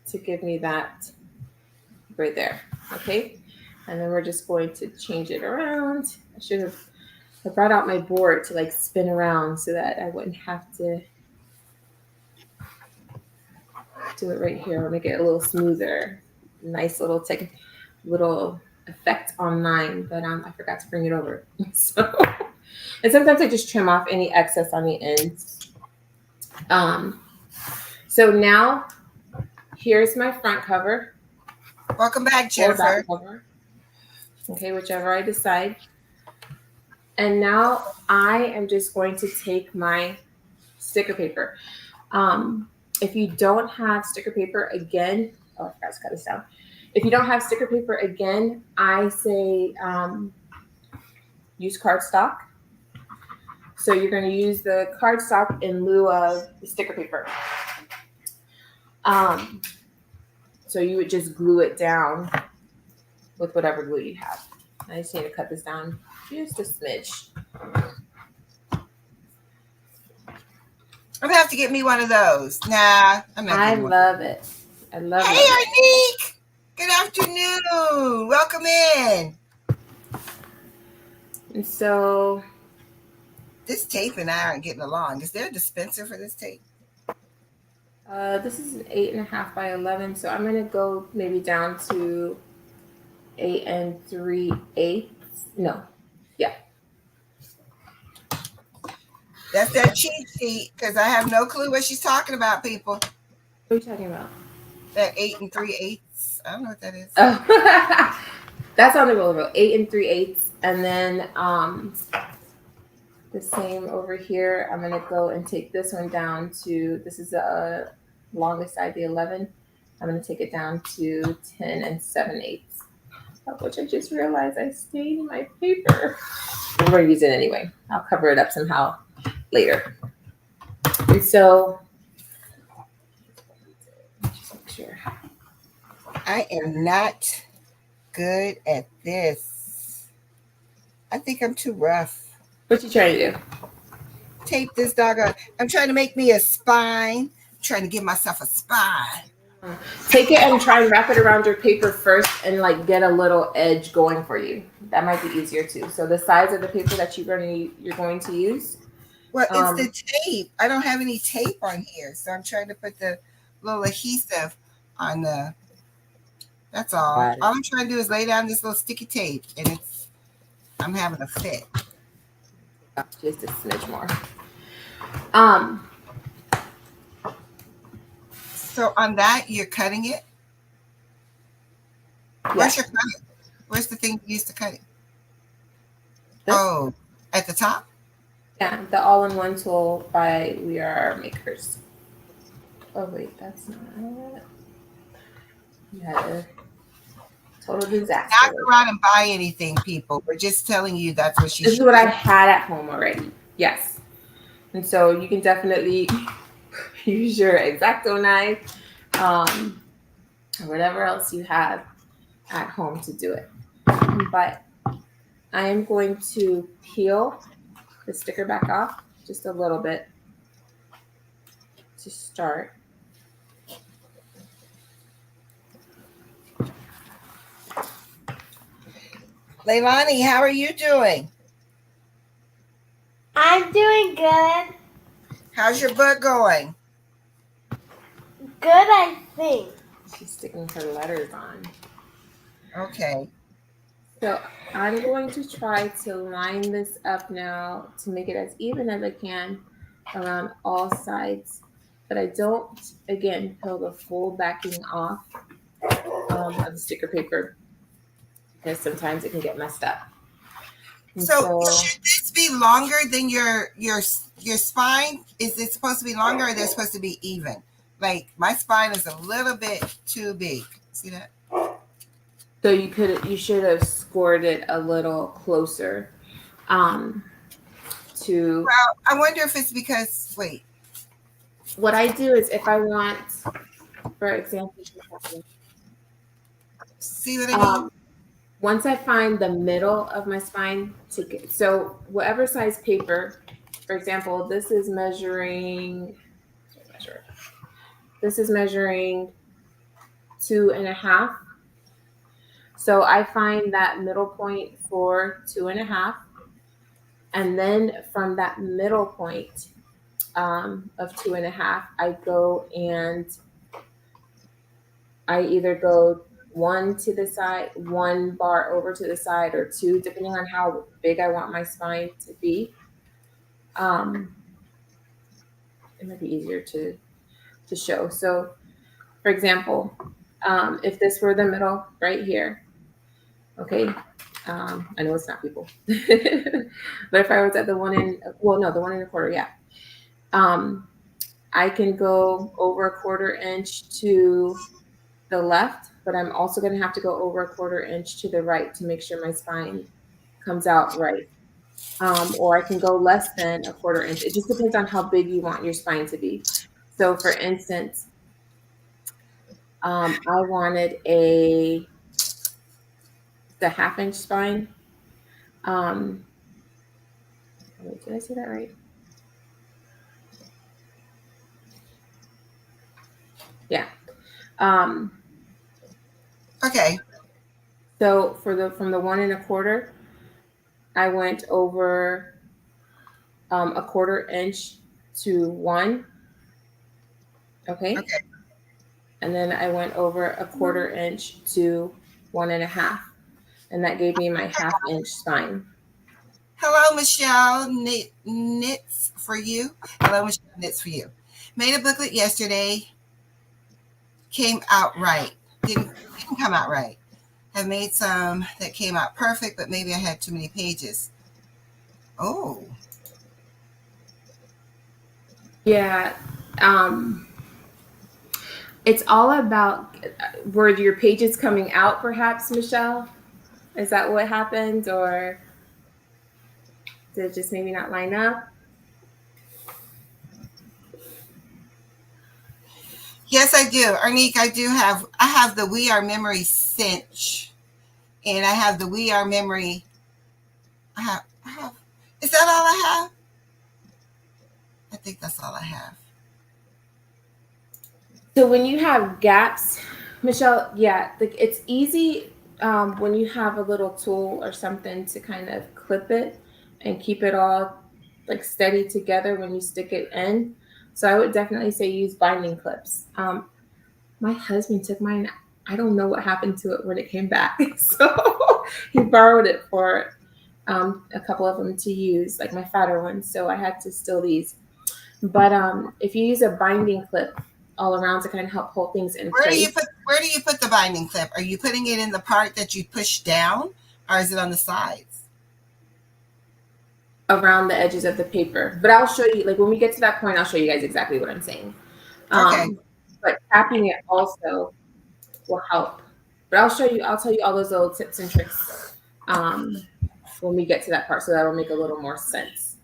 to give me that right there. Okay. And then we're just going to change it around. I brought out my board to like spin around so that I wouldn't have to do it right here. I'll make it a little smoother. Nice little little effect on mine, but I forgot to bring it over. So, and sometimes I just trim off any excess on the ends. So now here's my front cover. Welcome back, Or Jennifer. back cover. Okay, whichever I decide. And now I am just going to take my sticker paper. If you don't have sticker paper, again, oh, I forgot to cut this down. If you don't have sticker paper, again, I say use cardstock. So you're going to use the cardstock in lieu of the sticker paper. So you would just glue it down with whatever glue you have. I just need to cut this down just a smidge. I'm gonna have to get me one of those. Nah, I'm not. I love it. I love it. Hey, Arnique. Good afternoon. Welcome in. And so this tape and I aren't getting along. Is there a dispenser for this tape? This is an 8.5 by 11, so I'm gonna go maybe down to 8 3/8. No, yeah. That's that cheat sheet, because I have no clue what she's talking about, people. What are you talking about? That 8 3/8. I don't know what that is. Oh, that's on the roller. 8 3/8, and then the same over here. I'm gonna go and take this one down to. This is the longest side, the 11. I'm gonna take it down to 10 7/8, of which I just realized I stained my paper. I'm gonna use it anyway. I'll cover it up somehow later. And so, just make sure. I am not good at this. I think I'm too rough. What you trying to do? Tape this doggone. I'm trying to make me a spine. I'm trying to give myself a spine. Take it and try and wrap it around your paper first and like get a little edge going for you. That might be easier too. So the size of the paper that you're going to use. Well, it's the tape. I don't have any tape on here, so I'm trying to put the little adhesive on the. That's all. All I'm trying to do is lay down this little sticky tape, and I'm having a fit. Just a smidge more. So on that, you're cutting it? Where's your cutting? Where's the thing you used to cut it? This? Oh, at the top? Yeah, the all-in-one tool by We Are Makers. Oh, wait, that's not it. Yeah, total disaster. Not go out and buy anything, people. We're just telling you that's what This is what I had at home already. Yes. And so you can definitely use your X-Acto knife, or whatever else you have at home to do it. But I am going to peel the sticker back off just a little bit to start. Leilani, how are you doing? I'm doing good. How's your book going? Good, I think. She's sticking her letters on. Okay. So I'm going to try to line this up now to make it as even as I can around all sides. But I don't, again, peel the full backing off of the sticker paper because sometimes it can get messed up. And So so, should this be longer than your spine? Is it supposed to be longer, or they're supposed to be even? Like my spine is a little bit too big. See that? so you should have scored it a little closer um, to Well, I wonder if it's because wait. what I do is if I want, for example, See what I mean? um, once I find the middle of my spine to get, so whatever size paper, for example, this is measuring 2.5. So I find that middle point for 2.5. And then from that middle point of 2.5, I go and I either go one to the side, one bar over to the side, or two, depending on how big I want my spine to be. It might be easier to show. So, for example, if this were the middle right here, okay, I know it's not people, but if I was at the 1.25, yeah, I can go over 1/4 inch to the left, but I'm also going to have to go over 1/4 inch to the right to make sure my spine comes out right. Or I can go less than 1/4 inch. It just depends on how big you want your spine to be. So, for instance, I wanted the 1/2 inch spine. Um, wait, did I say that right? Yeah. Okay. So from the 1.25, I went over 1/4 inch to 1. Okay. Okay. And then I went over 1/4 inch to 1.5. And that gave me my 1/2 inch spine. Hello, Michelle. Knits for you. Hello, Michelle. Knits for you. Made a booklet yesterday. Came out right. Didn't come out right. Have made some that came out perfect, but maybe I had too many pages. Oh. Yeah. It's all about were your pages coming out, perhaps, Michelle? Is that what happened? Or did it just maybe not line up? Yes, I do. Arnique, I have the We Are Memory cinch. And I have the We Are Memory. I have is that all I have? I think that's all I have. So when you have gaps, Michelle, yeah, like it's easy when you have a little tool or something to kind of clip it and keep it all like steady together when you stick it in. So I would definitely say use binding clips. My husband took mine. I don't know what happened to it when it came back. So he borrowed it for a couple of them to use, like my fatter ones. So I had to steal these. But if you use a binding clip all around to kind of help hold things in place. Where do you put the binding clip? Are you putting it in the part that you push down, or is it on the sides? Around the edges of the paper. But I'll show you, like when we get to that point, I'll show you guys exactly what I'm saying. Okay. But tapping it also will help. But I'll tell you all those little tips and tricks when we get to that part. So that'll make a little more sense.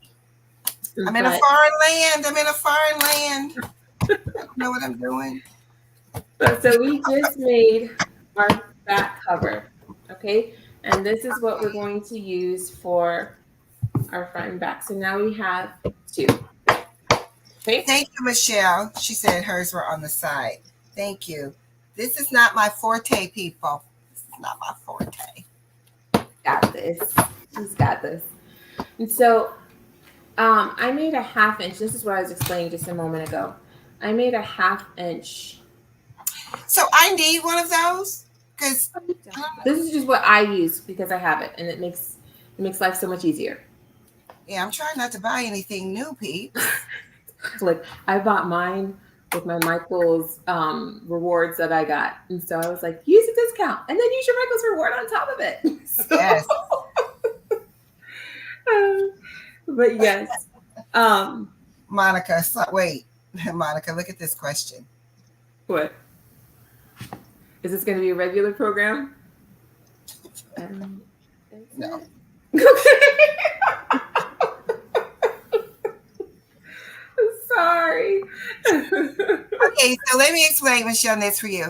I'm in a foreign land. I don't know what I'm doing. So we just made our back cover. Okay. And this is what we're going to use for our front and back. So now we have 2. Okay. Thank you, Michelle. She said hers were on the side. Thank you. This is not my forte, people. This is not my forte. Got this. She's got this. And so I made a 1/2 inch. This is what I was explaining just a moment ago. I made a 1/2 inch. So I need one of those Because This is just what I use because I have it, and it makes life so much easier. yeah, I'm trying not to buy anything new, Pete. Like I bought mine with my Michael's rewards that I got, and so I was like, use a discount, and then use your Michael's reward on top of it. So, Yes. but yes, Monica, wait. Monica, look at this question. what is this going to be a regular program? No. Sorry. Okay, so let me explain, Michelle, this for you.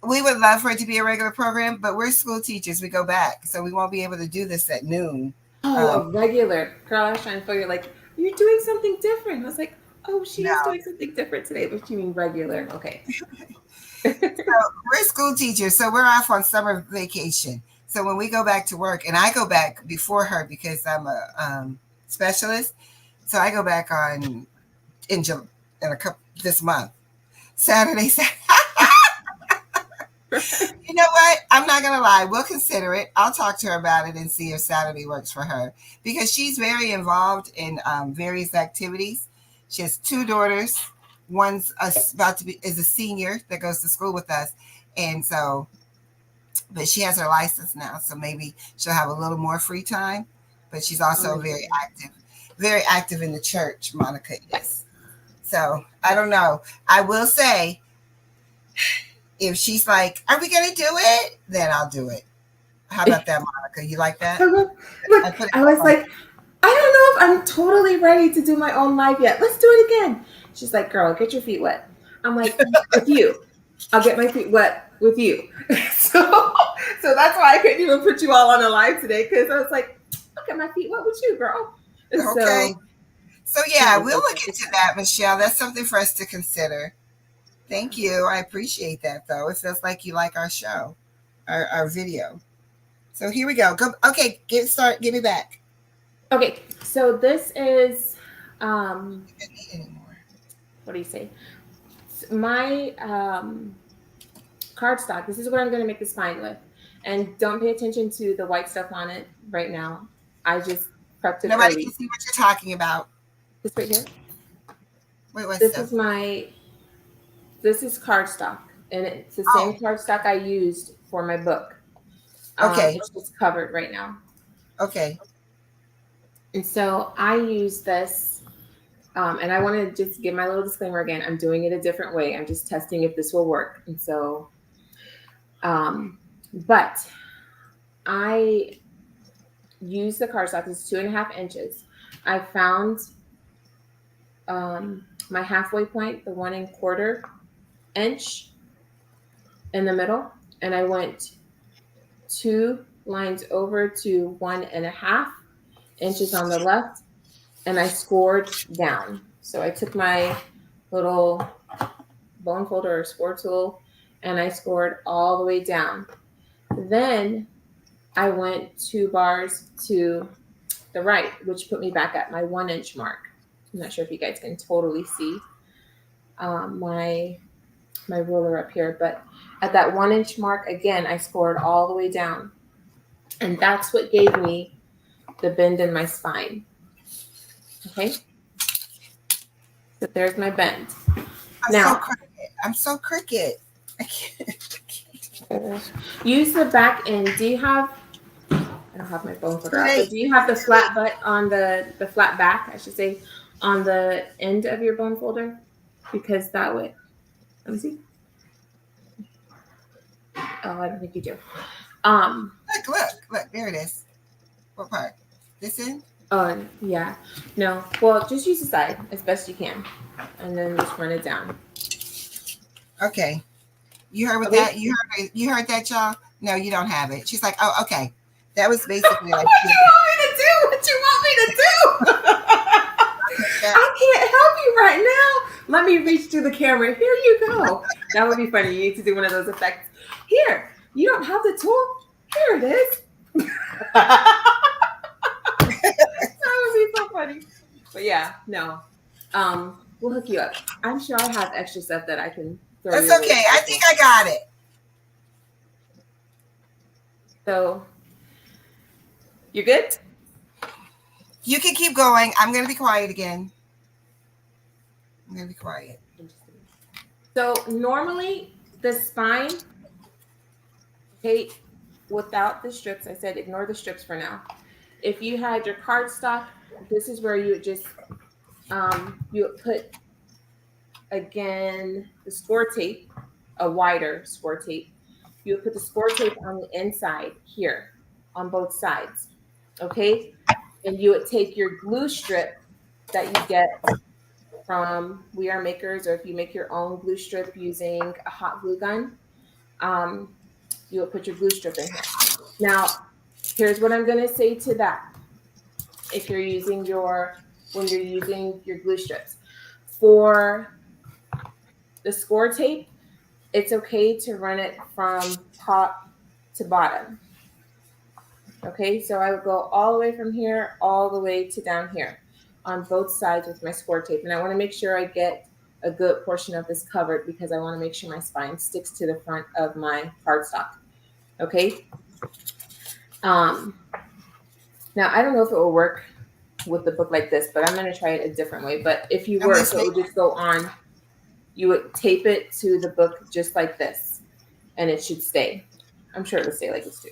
We would love for it to be a regular program, but we're school teachers. We go back, so we won't be able to do this at noon. Oh, a regular. Girl, I was trying to figure like, you're doing something different. I was like, oh, she is doing something different today, but you mean regular. Okay. So we're school teachers, so we're off on summer vacation. So when we go back to work, and I go back before her because I'm a specialist, so I go back in a couple this month, Saturday. You know what? I'm not gonna lie. We'll consider it. I'll talk to her about it and see if Saturday works for her because she's very involved in various activities. She has 2 daughters. One's is a senior that goes to school with us, and so, but she has her license now, so maybe she'll have a little more free time. But she's also very active in the church. Monica is. So I don't know. I will say, if she's like, "Are we gonna do it?" Then I'll do it. How about that, Monica? You like that? I was like, I don't know if I'm totally ready to do my own live yet. Let's do it again. She's like, girl, get your feet wet. I'm like, with you. I'll get my feet wet with you. So that's why I couldn't even put you all on a live today because I was like, I'll get my feet wet with you, girl. Okay. So yeah, we'll look into that, Michelle. That's something for us to consider. Thank you. I appreciate that, though. It feels like you like our show, our video. So here we go. Okay, get me back. Okay, so this is what do you say? My cardstock. This is what I'm going to make the spine with, and don't pay attention to the white stuff on it right now. I just prepped it. Nobody can see what you're talking about. This right here. Wait, what's This is cardstock, and it's the same cardstock I used for my book. Okay. It's just covered right now. Okay. And so I use this, and I want to just give my little disclaimer again. I'm doing it a different way. I'm just testing if this will work. And so, but I use the cardstock. It's 2.5 inches. I found my halfway point, the 1 1/4 inch in the middle, and I went 2 lines over to 1.5 inches on the left, and I scored down. So I took my little bone folder or score tool and I scored all the way down. Then I went 2 bars to the right, which put me back at my 1 inch mark. I'm not sure if you guys can totally see my ruler up here, but at that 1 inch mark, again, I scored all the way down. And that's what gave me the bend in my spine. Okay. So there's my bend. I'm so crooked. I can't. Use the back end. Do you have, I don't have my phone for that, but do you have the flat butt on the flat back, I should say, on the end of your bone folder? Because that way, let me see. Oh, I don't think you do. Look, there it is. What part? This end? Oh, yeah. No. Well, just use the side as best you can. And then just run it down. Okay. You heard that? You heard that, y'all? No, you don't have it. She's like, oh, okay. That was basically like. What do you want me to do? What you want me to do? I can't help you right now. Let me reach through the camera. Here you go. That would be funny. You need to do one of those effects. Here. You don't have the tool? Here it is. That would be so funny. But yeah, no. We'll hook you up. I'm sure I have extra stuff that I can throw. That's okay. I think I got it. So you're good? You can keep going. I'm going to be quiet again. I'm going to be quiet. So normally the spine, okay, without the strips, I said ignore the strips for now. If you had your cardstock, this is where you would just you would put again the score tape, a wider score tape. You would put the score tape on the inside here on both sides, okay? And you would take your glue strip that you get from We Are Makers, or if you make your own glue strip using a hot glue gun, you would put your glue strip in here. Now, here's what I'm going to say to that. If you're using when you're using your glue strips for the score tape, it's okay to run it from top to bottom. Okay, so I would go all the way from here, all the way to down here on both sides with my score tape. And I want to make sure I get a good portion of this covered because I want to make sure my spine sticks to the front of my cardstock. Okay. Now I don't know if it will work with the book like this, but I'm going to try it a different way. But if you were, so it would just go on, you would tape it to the book just like this, and it should stay. I'm sure it will stay like this too.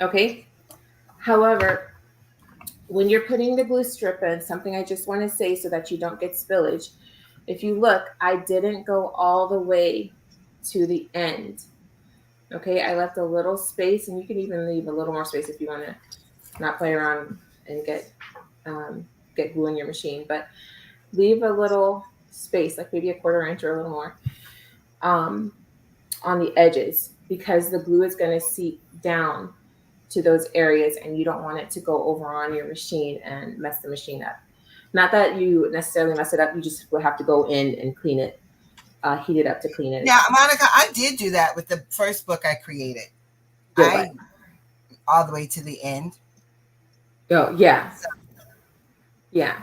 Okay. However, when you're putting the glue strip in, something I just want to say so that you don't get spillage. If you look, I didn't go all the way to the end. Okay, I left a little space, and you can even leave a little more space if you want to not play around and get glue in your machine. But leave a little space, like maybe a 1/4 inch or a little more, on the edges, because the glue is going to seep down to those areas, and you don't want it to go over on your machine and mess the machine up. Not that you necessarily mess it up, you just will have to go in and clean it, heat it up to clean it. Yeah, Monica, I did do that with the first book I created. All the way to the end. Oh, yeah. Yeah.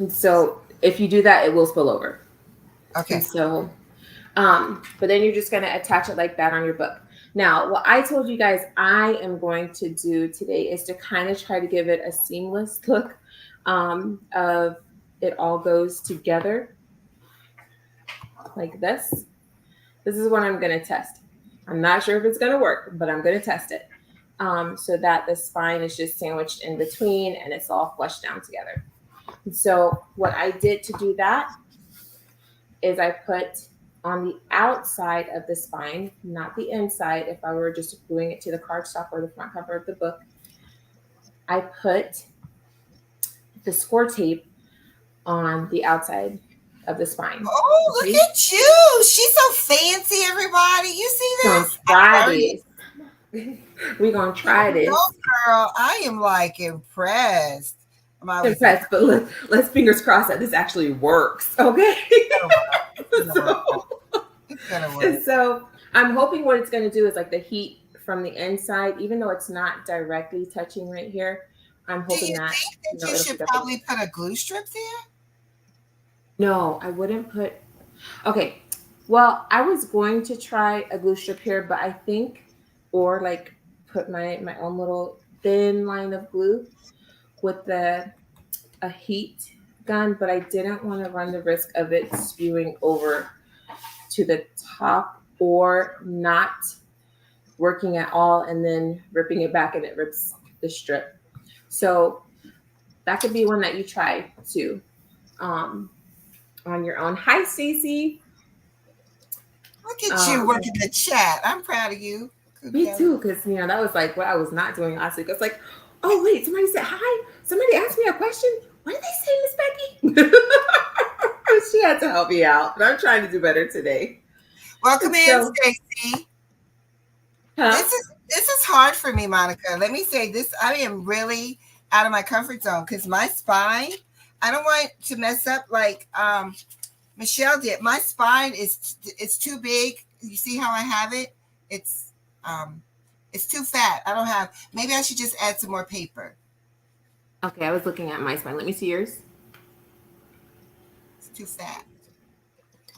And so if you do that, it will spill over. Okay. And so, but then you're just going to attach it like that on your book. Now, what I told you guys I am going to do today is to kind of try to give it a seamless look of it all goes together like this. This is what I'm going to test. I'm not sure if it's going to work, but I'm going to test it so that the spine is just sandwiched in between and it's all flushed down together. And so what I did to do that is I put on the outside of the spine, not the inside. If I were just gluing it to the cardstock or the front cover of the book, I put the score tape on the outside of the spine. Oh, look at you. She's so fancy, everybody. You see this? We're going to try this. No, girl, I am like impressed. Impressed, but let's fingers crossed that this actually works. Okay. It's gonna work. And so I'm hoping what it's going to do is like the heat from the inside, even though it's not directly touching right here. I'm hoping that you should probably put a glue strip there? No, I wouldn't put. Okay. Well, I was going to try a glue strip here, but I think, or like put my own little thin line of glue with a heat gun, but I didn't want to run the risk of it spewing over to the top or not working at all and then ripping it back and it rips the strip. So that could be one that you try too on your own. Hi, Stacey. Look at you working the chat. I'm proud of you. Me too, because that was like what I was not doing last week. I was like, oh wait, somebody said hi. Somebody asked me a question. What did they say, Miss Becky? She had to help me out, but I'm trying to do better today. Welcome in, Stacey. Huh? This is hard for me, Monica. Let me say this. I am really out of my comfort zone because my spine, I don't want to mess up like Michelle did. My spine it's too big. You see how I have it? It's too fat. I don't have. Maybe I should just add some more paper. Okay, I was looking at my spine. Let me see yours. It's too fat.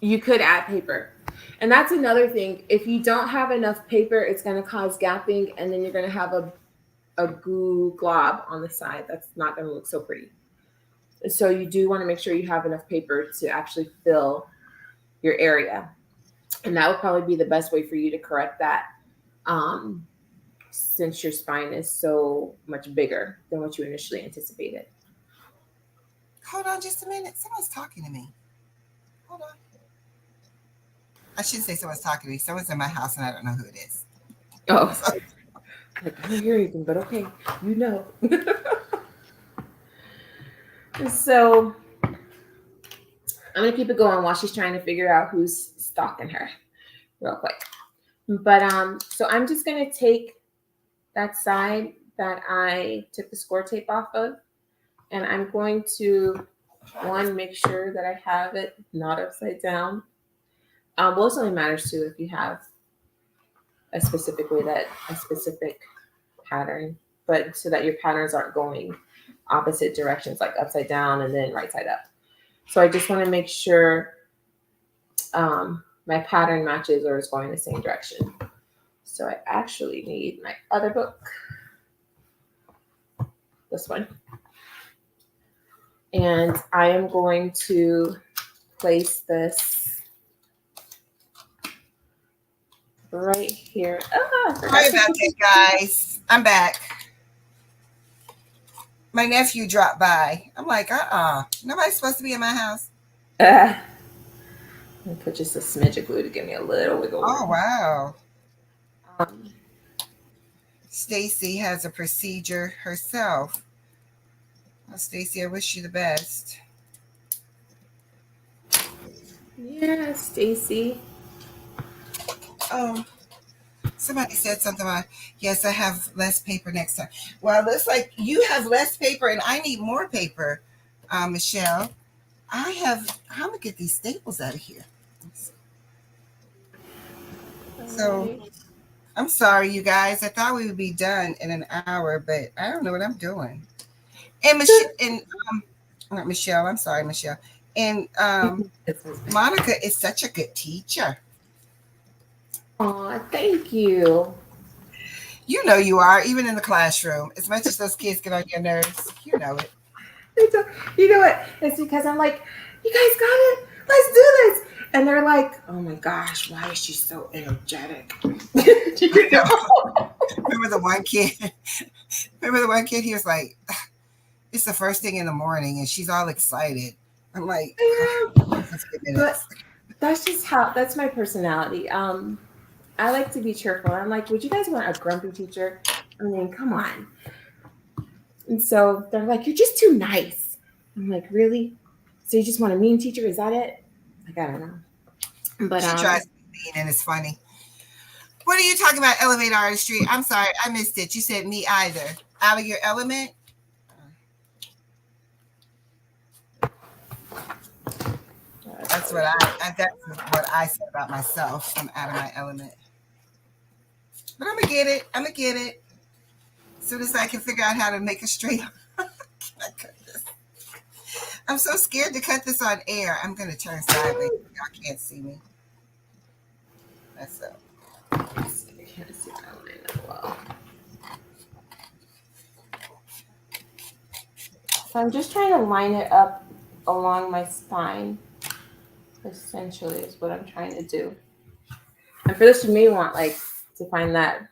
You could add paper. And that's another thing. If you don't have enough paper, it's going to cause gapping, and then you're going to have a goo glob on the side. That's not going to look so pretty. So you do want to make sure you have enough paper to actually fill your area. And that would probably be the best way for you to correct that, since your spine is so much bigger than what you initially anticipated. Hold on just a minute. Someone's talking to me. Hold on. I shouldn't say someone's talking to me. Someone's in my house and I don't know who it is. Oh, like, I don't hear anything, but okay, you know. So I'm gonna keep it going while she's trying to figure out who's stalking her real quick. But so I'm just gonna take that side that I took the score tape off of, and I'm going to make sure that I have it not upside down. Well, this only matters too if you have a specific pattern, but so that your patterns aren't going opposite directions, like upside down and then right side up. So I just want to make sure my pattern matches or is going the same direction. So I actually need my other book, this one. And I am going to place this right here. Sorry about that, guys. I'm back. My nephew dropped by. I'm like, nobody's supposed to be in my house. I'm gonna put just a smidge of glue to give me a little wiggle room. Oh, wow. Um, Stacy has a procedure herself. Oh, Stacy, I wish you the best. yeah, Stacy. Oh, somebody said something about, yes, I have less paper next time. Well, it looks like you have less paper and I need more paper, Michelle. I'm going to get these staples out of here. So, I'm sorry, you guys. I thought we would be done in an hour, but I don't know what I'm doing. And not Michelle. I'm sorry, Michelle. And Monica is such a good teacher. Aw, thank you. You know you are, even in the classroom. As much as those kids get on your nerves, you know it. You know what? It's because I'm like, you guys got it. Let's do this. And they're like, oh my gosh, why is she so energetic? You know? Remember the one kid? He was like, it's the first thing in the morning and she's all excited. I'm like, but that's my personality. I like to be cheerful. I'm like, would you guys want a grumpy teacher? I mean, come on. And so they're like, you're just too nice. I'm like, really? So you just want a mean teacher? Is that it? Like, I don't know. But she tries to be mean and it's funny. What are you talking about, elevator artistry? I'm sorry, I missed it. You said me either. Out of your element? That's what I said about myself. I'm out of my element. But I'm gonna get it. As soon as I can figure out how to make a straight. I'm so scared to cut this on air. I'm gonna turn sideways. Y'all can't see me. That's up. I can't see that line that well. So I'm just trying to line it up along my spine. Essentially, is what I'm trying to do. And for this, you may want to find that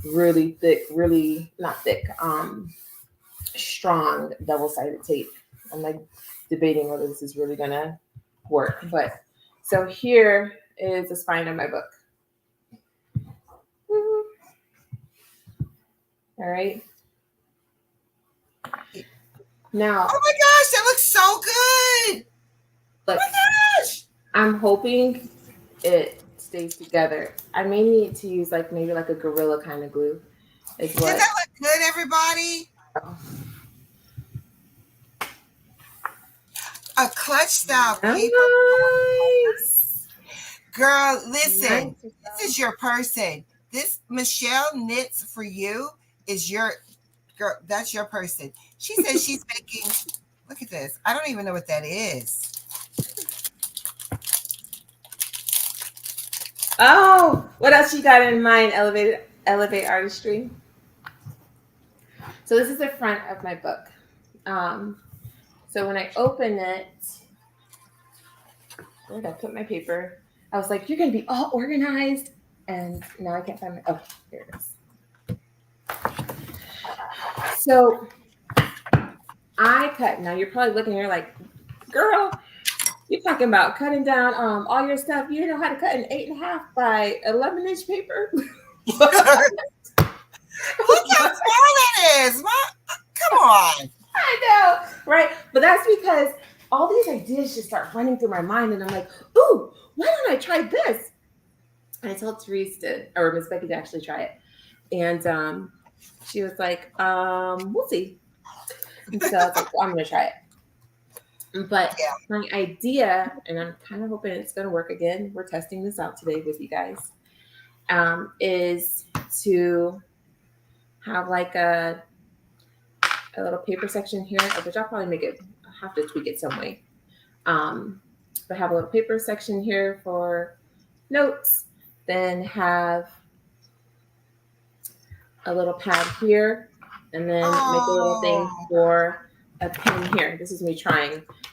really thick, really not thick, strong double-sided tape. I'm debating whether this is really gonna work. But so here is the spine of my book. All right. Now, oh my gosh, that looks so good. Look, oh my gosh. I'm hoping it stays together. I may need to use maybe a Gorilla kind of glue. Does that look good, everybody? A clutch style paper. Nice. Girl, listen. Nice. This is your person. This Michelle knits for you is your girl. That's your person. She says she's making. Look at this. I don't even know what that is. Oh, what else you got in mind? Elevate artistry. So this is the front of my book. So when I open it, where did I put my paper? I was like, you're gonna be all organized, and now I can't find my. Oh, here it is. So I cut. Now you're probably looking here like, girl, you're talking about cutting down all your stuff. You know how to cut an 8.5 by 11-inch paper. Look how small it is. What? Come on. I know, right? But that's because all these ideas just start running through my mind, and I'm like, ooh, why don't I try this? And I told Therese or Miss Becky to actually try it, and she was like, we'll see. And so I was like, well, I'm gonna try it. But Yeah. my idea, and I'm kind of hoping it's gonna work again. We're testing this out today with you guys. Is to have like a little paper section here, which I'll probably have to tweak it some way. But have a little paper section here for notes, then have a little pad here, and then make a little thing for a pin here. This is me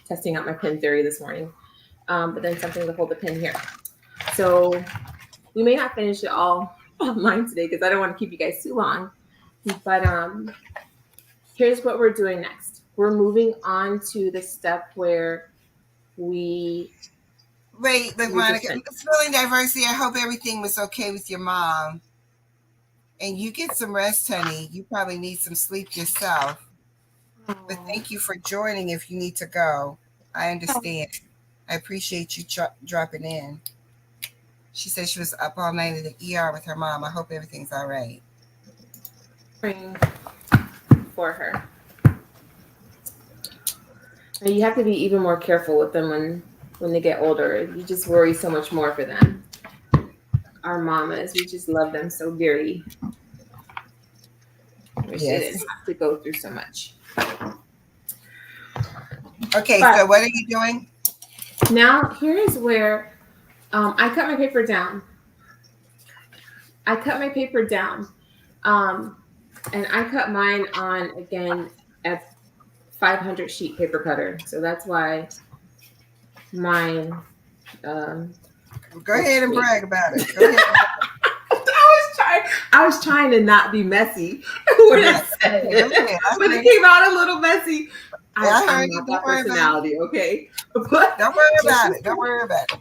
testing out my pin theory this morning. But then something to hold the pin here. So we may not finish it all online today because I don't want to keep you guys too long. But here's what we're doing next. We're moving on to the step where we... Wait, but Monica, Spelling Diversity, I hope everything was okay with your mom. And you get some rest, honey. You probably need some sleep yourself. But thank you for joining if you need to go. I understand. I appreciate you dropping in. She said she was up all night in the ER with her mom. I hope everything's all right. For her. And you have to be even more careful with them when they get older. You just worry so much more for them. Our mamas, we just love them so dearly. We shouldn't have to go through so much. Okay, so what are you doing? Now, here's where I cut my paper down. And I cut mine on, again, a 500 sheet paper cutter. So that's why mine... Go ahead and brag about it. Go ahead. I was trying to not be messy when I said it. But it came out a little messy. I'm not that personality, okay? But don't worry about it. Don't worry about it.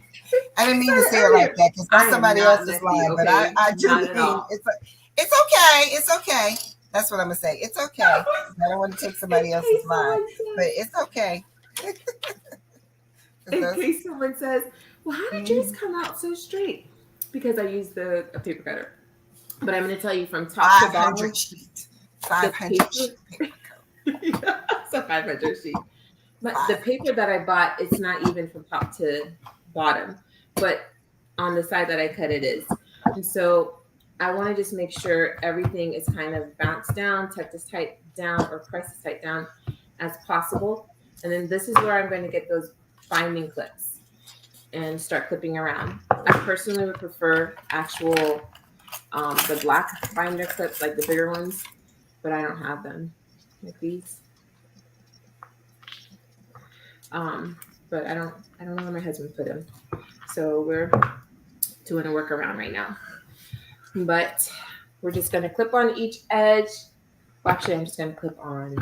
I didn't mean to say it like that because that's somebody else's line. Okay? But I do mean it's okay. It's okay. That's what I'm gonna say. It's okay. I don't want to take somebody else's line, but it's okay. In case someone says, "Well, how did yours come out so straight?" Because I used a paper cutter. But I'm going to tell you from top to bottom. 500 sheet. 500 sheet paper cutter. It's a 500 sheet. But the paper that I bought, it's not even from top to bottom. But on the side that I cut, it is. And so I want to just make sure everything is kind of bounced down, tucked as tight down, or pressed as tight down as possible. And then this is where I'm going to get those binding clips and start clipping around. I personally would prefer actual the black binder clips, like the bigger ones, but I don't have them like these. But I don't know where my husband put them. So we're doing a workaround right now. But we're just gonna clip on each edge. Well, actually, I'm just gonna clip on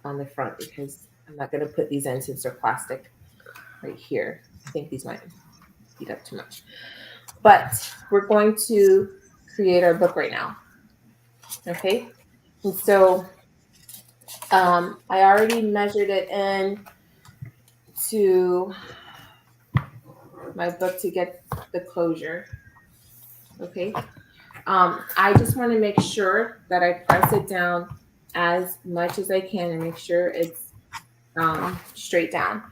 the front because I'm not gonna put these in since they're plastic right here. I think these might heat up too much. But we're going to create our book right now. Okay. And so I already measured it in to my book to get the closure. Okay. I just want to make sure that I press it down as much as I can and make sure it's straight down.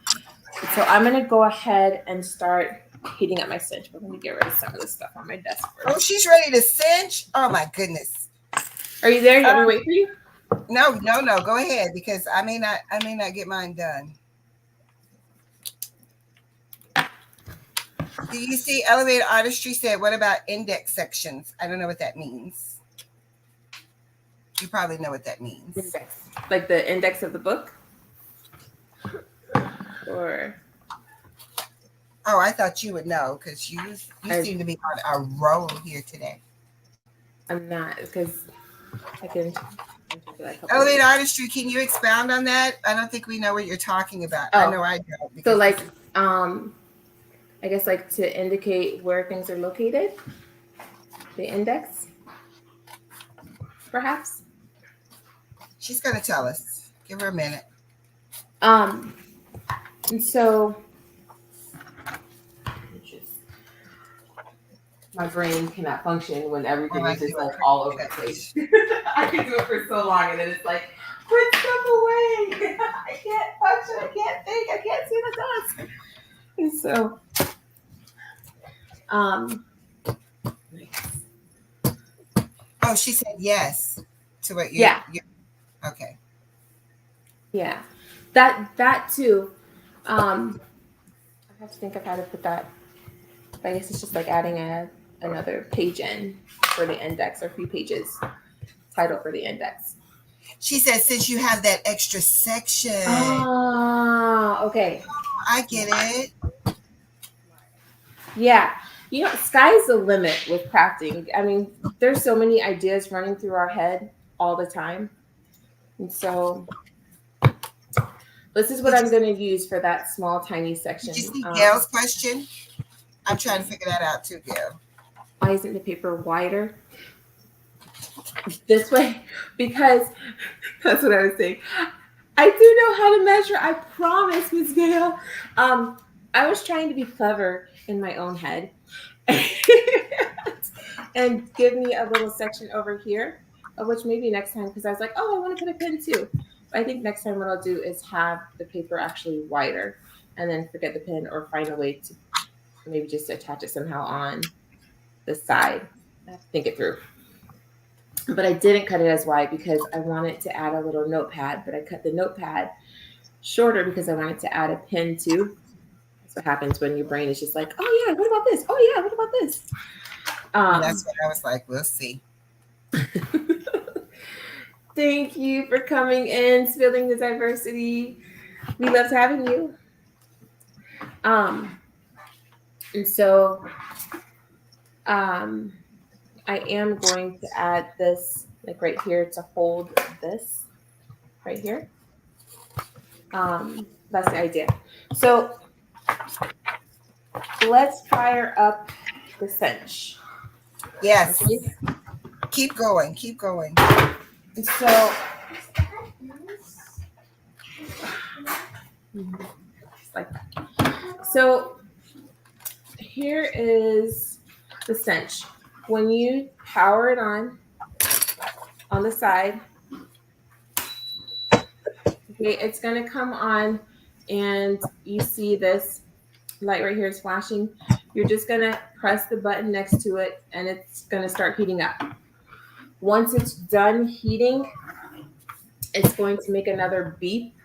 So I'm going to go ahead and start heating up my cinch, but let me get rid of some of the stuff on my desk first. Oh, she's ready to cinch? Oh my goodness. Are you there? You want me to wait for you? No. Go ahead because I may not get mine done. Do you see Elevated Artistry said, what about index sections? I don't know what that means. You probably know what that means. Index. Like the index of the book? Or Oh, I thought you would know because you seem to be on a roll here today. I'm not, because I can Elevated Artistry, can you expound on that? I don't think we know what you're talking about. Oh. I know I don't. So like I guess like to indicate where things are located, the index, perhaps. She's gonna tell us. Give her a minute. And so my brain cannot function when everything is just like all over the place. I can do it for so long and then it's like, put stuff away. I can't function, I can't think, I can't see the dots. And so oh, she said yes to what you. Yeah. Okay. Yeah. That too. I have to think of how to put that. I guess it's just like adding another page in for the index or a few pages title for the index. She said since you have that extra section. Oh, okay. I get it. Yeah. You know, sky's the limit with crafting. I mean, there's so many ideas running through our head all the time. And so this is what I'm going to use for that small, tiny section. Did you see Gail's question? I'm trying to figure that out too, Gail. Why isn't the paper wider? This way? Because that's what I was saying. I do know how to measure. I promise, Ms. Gail. I was trying to be clever in my own head and give me a little section over here, of which maybe next time, because I was like, oh, I want to put a pin too. I think next time what I'll do is have the paper actually wider and then forget the pin or find a way to maybe just attach it somehow on the side. I have to think it through. But I didn't cut it as wide because I wanted to add a little notepad, but I cut the notepad shorter because I wanted to add a pin too. That's what happens when your brain is just like, oh yeah, what about this? Oh yeah, what about this? That's what I was like, we'll see. Thank you for coming in, spilling the diversity. We loved having you. And so I am going to add this like right here to hold this right here. That's the idea. So let's fire up the cinch. Yes. Okay. Keep going. Keep going. So like that. So here is the cinch. When you power it on the side, okay, it's going to come on and you see this light right here is flashing. You're just going to press the button next to it and it's going to start heating up. Once it's done heating, it's going to make another beep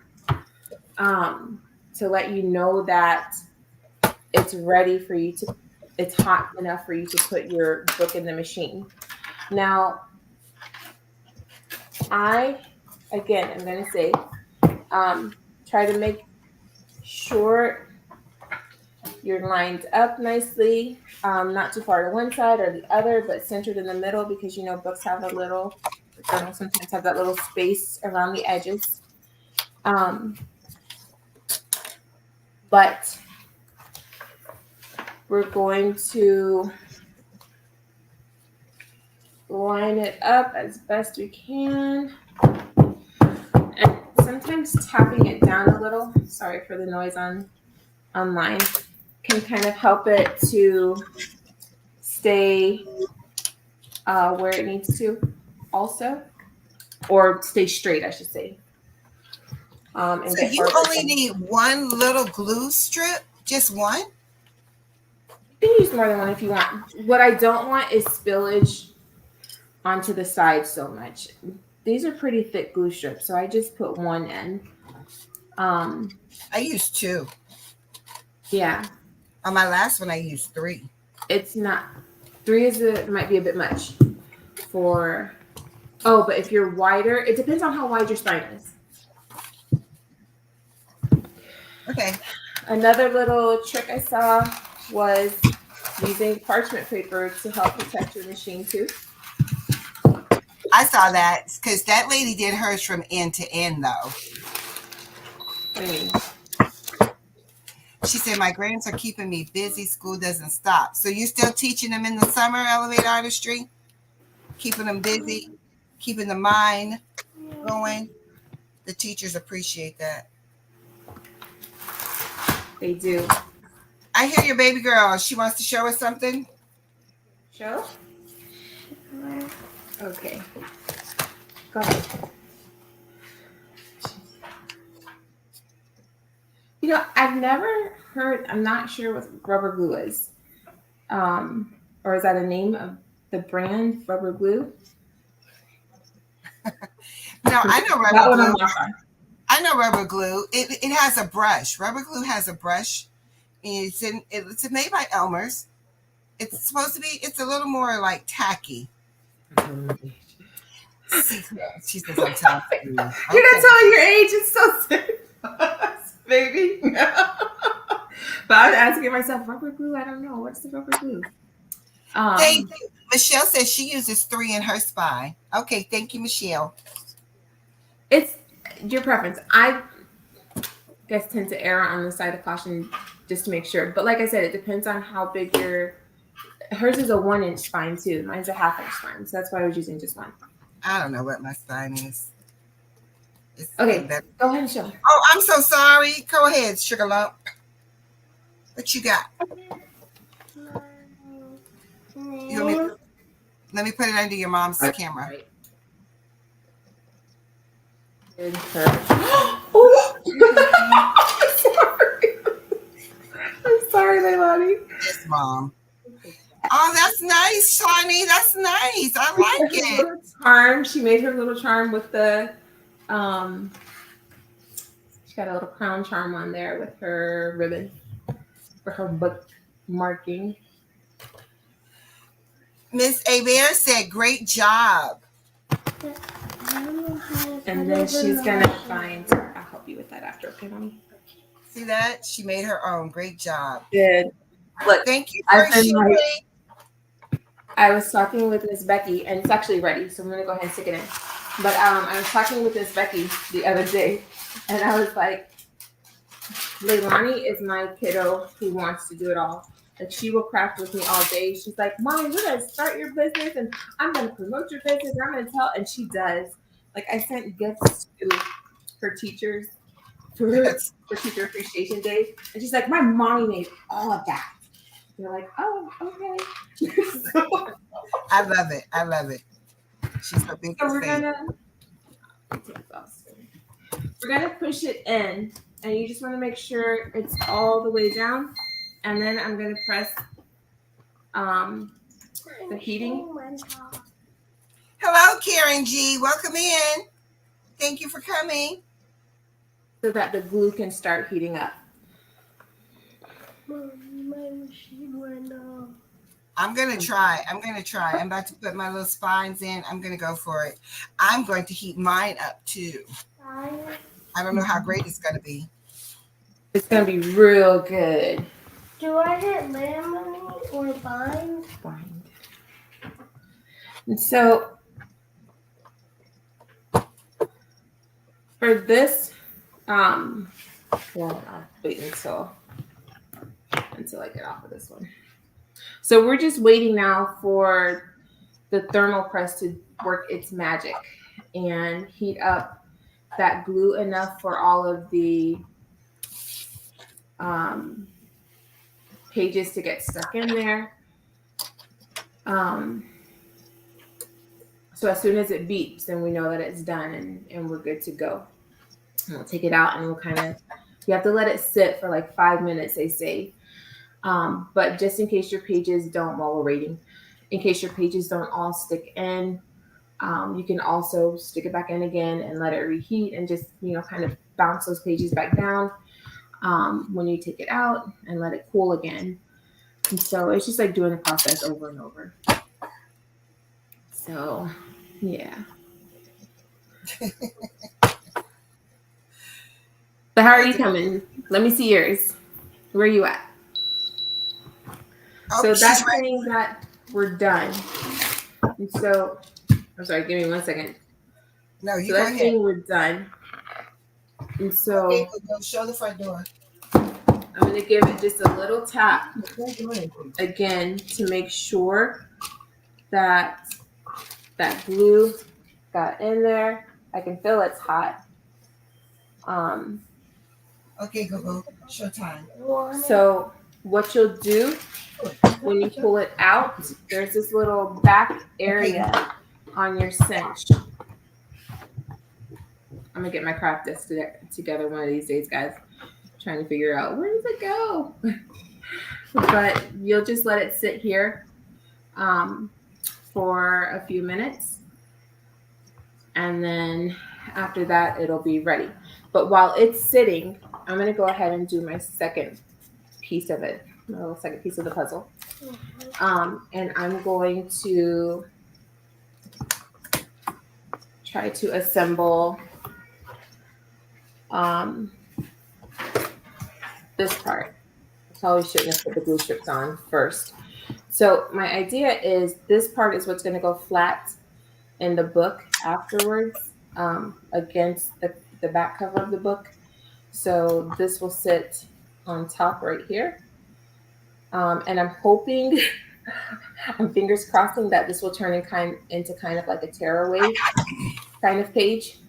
to let you know that it's ready for you to, it's hot enough for you to put your book in the machine. Now, again, I'm going to say, try to make sure you're lined up nicely, not too far to one side or the other, but centered in the middle because, you know, books have a little, journals sometimes have that little space around the edges. But we're going to line it up as best we can. And sometimes tapping it down a little, sorry for the noise online, can kind of help it to stay where it needs to also, or stay straight, I should say. And so you only need one little glue strip, just one? You can use more than one if you want. What I don't want is spillage onto the side so much. These are pretty thick glue strips, so I just put one in. I use two. Yeah. On my last one, I used 3. It's not 3 might be a bit much for. Oh, but if you're wider, it depends on how wide your spine is. Okay. Another little trick I saw was using parchment paper to help protect your machine tooth. I saw that because that lady did hers from end to end, though. What do you mean? She said, my grants are keeping me busy. School doesn't stop. So you still teaching them in the summer, elevator artistry? Keeping them busy, keeping the mind going. The teachers appreciate that. They do. I hear your baby girl. She wants to show us something. Show? Okay. Go ahead. You know, I've never heard, I'm not sure what rubber glue is. Or is that a name of the brand, rubber glue? No, I know That rubber one I'm glue. not on. I know rubber glue. It has a brush. Rubber glue has a brush. And it's made by Elmer's. It's supposed to be, it's a little more like tacky. She says, I'm telling you. You're not telling your age. It's so serious, baby. But I was asking myself, rubber glue? I don't know. What's the rubber glue? Thank you. Michelle says she uses 3 in her spine. Okay, thank you, Michelle. It's your preference. I guess tend to err on the side of caution just to make sure. But like I said, it depends on how big hers is a 1-inch spine too. Mine's a 1/2-inch spine. So that's why I was using just one. I don't know what my spine is. Okay, go ahead and show. Oh, I'm so sorry. Go ahead, sugar lump. What you got? Let me put it under your mom's camera. Right. Oh, I'm sorry, Leilani. Yes, Mom. Oh, that's nice, Shawnee. That's nice. I like it. Charm. She made her little charm with the she got a little crown charm on there with her ribbon for her book marking. Miss Abear said, great job. And then she's gonna find, I'll help you with that after, okay, Mommy? See that? She made her own. Great job. Good. Look, thank you for sharing. I was talking with Miss Becky, and it's actually ready, so I'm gonna go ahead and stick it in. But I was talking with Miss Becky the other day, and I was like, Leilani is my kiddo who wants to do it all. Like, she will craft with me all day. She's like, Mommy, we're gonna start your business, and I'm gonna promote your business, and I'm gonna tell, and she does. Like, I sent gifts to her teachers for Teacher Appreciation Day, and she's like, my mommy made all of that. They're like, oh, okay. I love it. I love it. She's a big So we're gonna push it in, and you just want to make sure it's all the way down, and then I'm gonna press the heating. Hello, Karen G. Welcome in. Thank you for coming. So that the glue can start heating up. I'm going to try. I'm about to put my little spines in. I'm going to go for it. I'm going to heat mine up too. I don't know how great it's going to be. It's going to be real good. Do I hit laminate or bind? Bind. And so for this, well, I'll wait until I get off of this one. So we're just waiting now for the thermal press to work its magic and heat up that glue enough for all of the pages to get stuck in there. So as soon as it beeps, then we know that it's done and we're good to go. And we'll take it out and we'll you have to let it sit for like 5 minutes, they say. But just in case your pages don't, while we're waiting, in case your pages don't all stick in, you can also stick it back in again and let it reheat and just, kind of bounce those pages back down. when you take it out and let it cool again. And so it's just like doing the process over and over. So, yeah. But how are you coming? Let me see yours. Where are you at? Oh, So she's that's right. saying that we're done. And so, I'm sorry, give me 1 second. No, So you go that's ahead. saying we're done. And Okay, so go show the front door. I'm going to give it just a little tap You can't do anything. again to make sure that that glue got in there. I can feel it's hot. Okay, go. Showtime. So what you'll do when you pull it out, there's this little back area on your cinch. I'm gonna get my craft desk together one of these days, guys. Trying to figure out where does it go. But you'll just let it sit here for a few minutes, and then after that it'll be ready. But while it's sitting, I'm gonna go ahead and do my second piece of it, my little second piece of the puzzle. And I'm going to try to assemble this part. I probably shouldn't have put the glue strips on first. So my idea is this part is what's going to go flat in the book afterwards, against the back cover of the book. So this will sit on top right here. And I'm hoping, I'm fingers crossing that this will turn into kind of like a tearaway kind of page.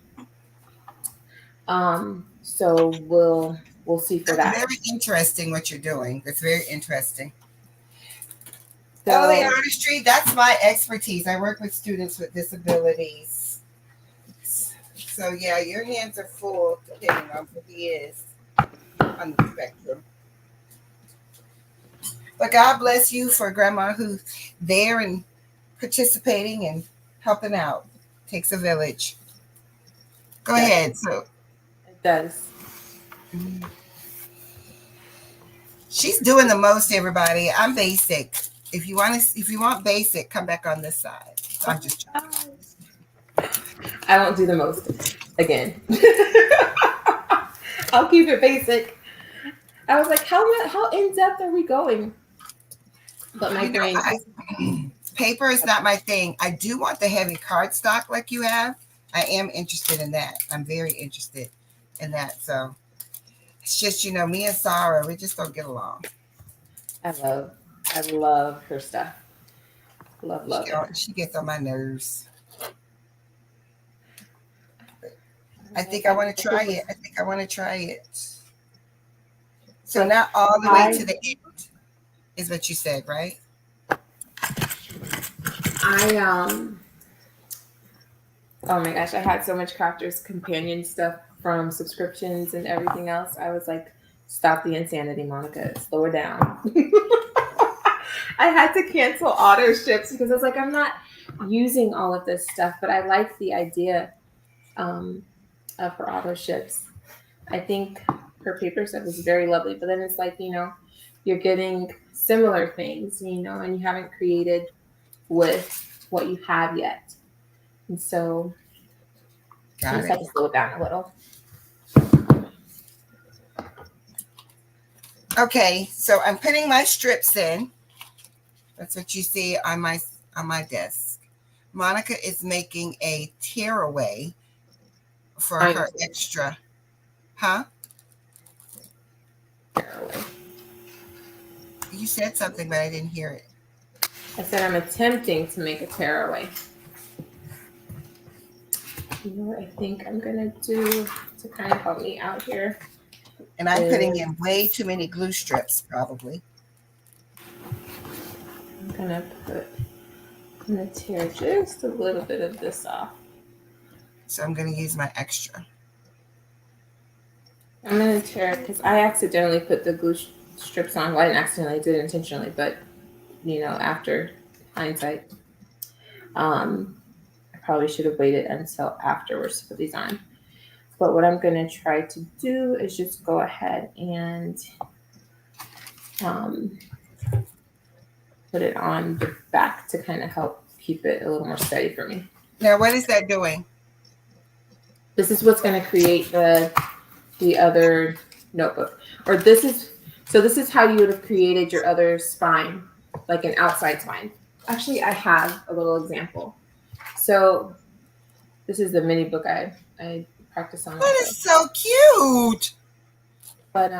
So we'll see for that. Very interesting what you're doing. It's very interesting. So, LA artistry, that's my expertise. I work with students with disabilities. So yeah, your hands are full depending on who he is on the spectrum. But God bless you for grandma who's there and participating and helping out. Takes a village. Go ahead. So it does. she's doing the most, everybody. I'm basic. If you want basic, come back on this side. I'm just I won't do the most again. I'll keep it basic. I was like, how in depth are we going? But my brain, paper is not my thing. I do want the heavy cardstock like you have. I am interested in that. I'm very interested in that. So it's just, me and Sarah, we just don't get along. I love her stuff. Love it. She gets on my nerves. I think I want to try it. So not all the way to the end is what you said, right? Oh my gosh, I had so much Crafters Companion stuff from subscriptions and everything else. I was like, stop the insanity, Monica. Slow it down. I had to cancel auto ships because I was like, I'm not using all of this stuff, but I like the idea of her auto ships. I think her paper stuff is very lovely, but then it's like, you're getting similar things, and you haven't created with what you have yet. And so I just have to slow it down a little. Okay, so I'm putting my strips in. That's what you see on my desk. Monica is making a tearaway for her extra. Huh? Tearaway. You said something, but I didn't hear it. I said I'm attempting to make a tearaway. You know what I think I'm going to do to kind of help me out here? And I'm putting in way too many glue strips, probably. I'm going to tear just a little bit of this off. So I'm going to use my extra. I'm going to tear it because I accidentally put the glue strips on. Well, I didn't accidentally, I did it intentionally, but, after hindsight, I probably should have waited until afterwards to put these on. But what I'm going to try to do is just go ahead and put it on the back to kind of help keep it a little more steady for me. Now, what is that doing? This is what's going to create the other notebook. Or this is how you would have created your other spine, like an outside spine. Actually, I have a little example. So this is the mini book I practice on. That is so cute. But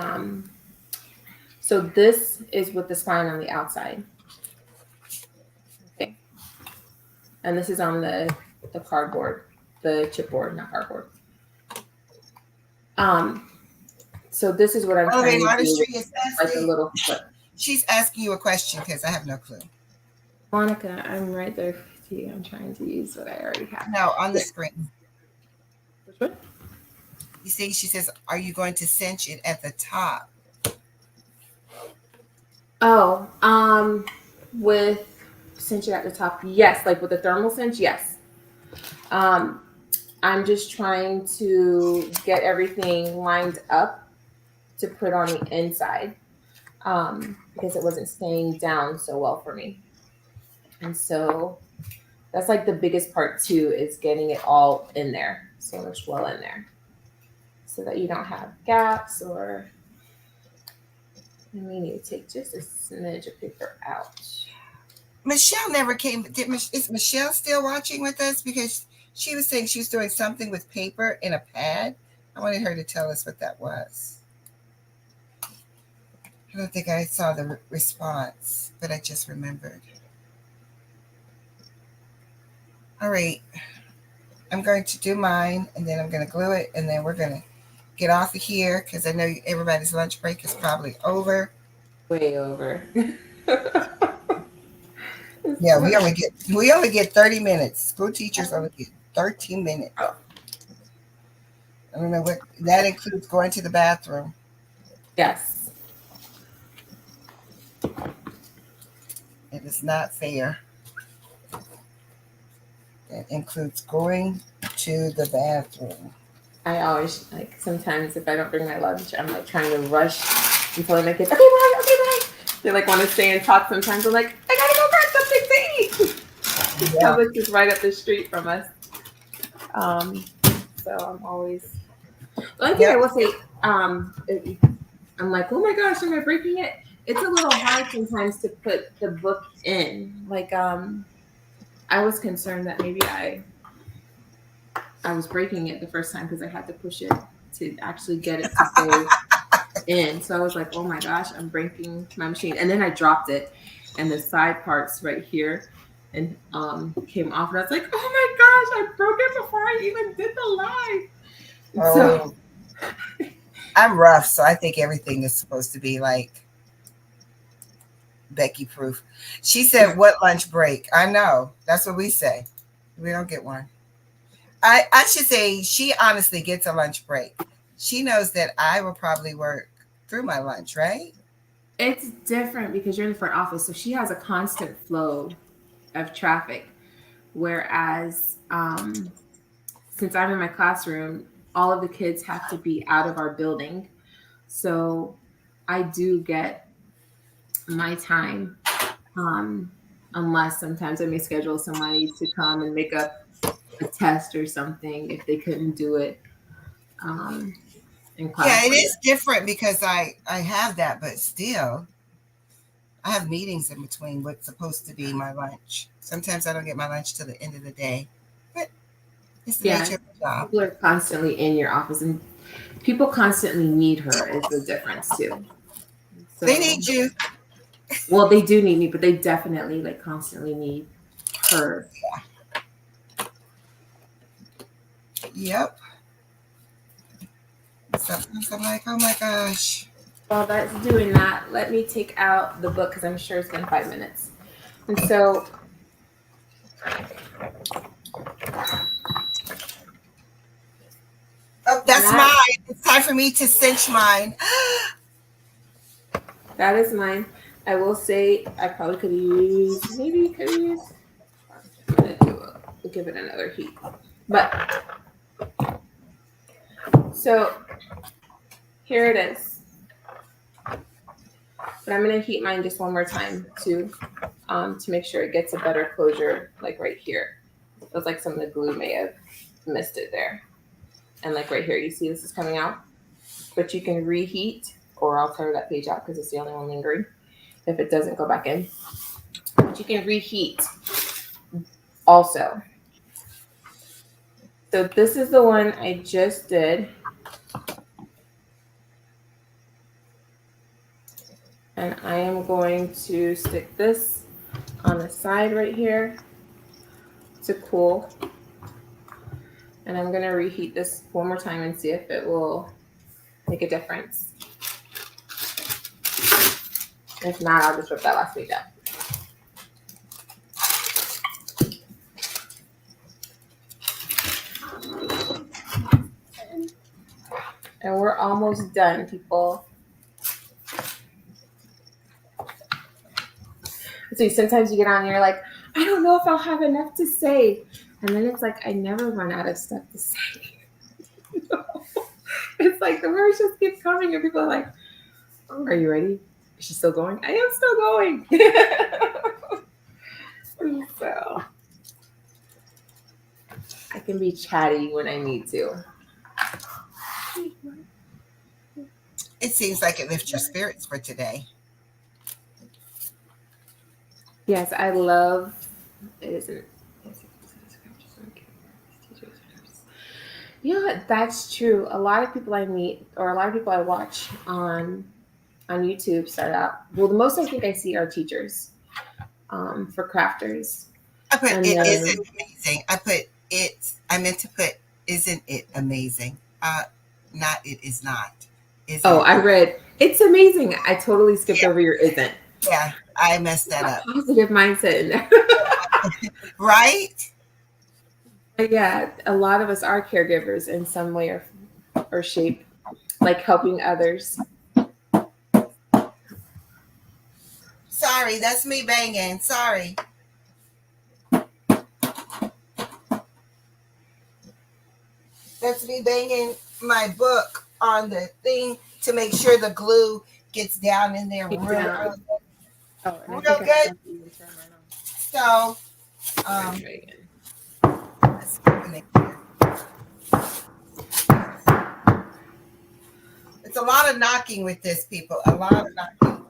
so this is with the spine on the outside. Okay. And this is on the cardboard, the chipboard, not cardboard. So this is what I'm trying to do. Is like a little flip. She's asking you a question because I have no clue. Monica, I'm right there with you. I'm trying to use what I already have. No, on the screen. Which one? You see, she says, are you going to cinch it at the top? Oh, with cinch it at the top. Yes, like with the thermal cinch, yes. I'm just trying to get everything lined up to put on the inside because it wasn't staying down so well for me. And so that's like the biggest part too, is getting it all in there. So it's well in there so that you don't have gaps or, and we need to take just a smidge of paper out. Michelle never came. Is Michelle still watching with us? Because she was saying she was doing something with paper in a pad. I wanted her to tell us what that was. I don't think I saw the response, but I just remembered. All right. I'm going to do mine, and then I'm going to glue it, and then we're going to get off of here because I know everybody's lunch break is probably over. Way over. Yeah, we only get 30 minutes. School teachers only get 13 minutes. I don't know what that includes, going to the bathroom. Yes. It is not fair. It includes going to the bathroom. I always, like, sometimes if I don't bring my lunch, I'm like trying to rush until I make it, okay, bye. They like want to stay and talk sometimes. I'm like, I gotta go grab something to eat. Yeah. Publix is right up the street from us. So I'm always, the only thing I will say, I'm like, oh my gosh, am I breaking it? It's a little hard sometimes to put the book in. Like, I was concerned that maybe I was breaking it the first time because I had to push it to actually get it to stay in. So I was like, oh my gosh, I'm breaking my machine. And then I dropped it and the side parts right here and came off. And I was like, oh my gosh, I broke it before I even did the live. Oh, so I'm rough, so I think everything is supposed to be like Becky proof. She said, what lunch break? I know. That's what we say. We don't get one. I should say she honestly gets a lunch break. She knows that I will probably work through my lunch, right? It's different because you're in the front office, so she has a constant flow of traffic. Whereas since I'm in my classroom, all of the kids have to be out of our building. So I do get my time, unless sometimes I may schedule somebody to come and make up a test or something if they couldn't do it in class. Yeah, it is different because I have that, but still I have meetings in between what's supposed to be my lunch. Sometimes I don't get my lunch till the end of the day, but it's the nature of the job. People are constantly in your office and people constantly need her is the difference too. So, they need you. Well, they do need me, but they definitely like constantly need her. Yeah. Yep. Sometimes I'm like, oh my gosh. While that's doing that, let me take out the book because I'm sure it's been 5 minutes. And so, oh, that's mine. It's time for me to cinch mine. That is mine. I will say I probably could use, I'm gonna give it another heat. But So here it is. But I'm going to heat mine just one more time too, to make sure it gets a better closure, like right here. It feels like some of the glue may have missed it there. And like right here, you see this is coming out. But you can reheat, or I'll tear that page out because it's the only one lingering if it doesn't go back in. But you can reheat also. So this is the one I just did. And I am going to stick this on the side right here to cool. And I'm going to reheat this one more time and see if it will make a difference. If not, I'll just rip that last page out. And we're almost done, people. So sometimes you get on and you're like, I don't know if I'll have enough to say. And then it's like, I never run out of stuff to say. It's like the words just keep coming and people are like, oh, are you ready? Is she still going? I am still going. So I can be chatty when I need to. It seems like it lifts your spirits for today. Yes, I love it. Isn't you know what? That's true. A lot of people I meet, or a lot of people I watch on YouTube start out. Well, the most I think I see are teachers, for crafters. I put And it then- isn't amazing. I put it. I meant to put isn't it amazing? Not it is not. Isn't Oh, it? I read it's amazing. I totally skipped over your isn't. Yeah, I messed that up. Positive mindset in there. Right? But yeah, a lot of us are caregivers in some way or shape, like helping others. Sorry, that's me banging. Sorry. That's me banging my book on the thing to make sure the glue gets down in there real Oh, and Real I think I good. forgot to even turn mine So, on. Try again. let's make sure. It's a lot of knocking with this, people. A lot of knocking.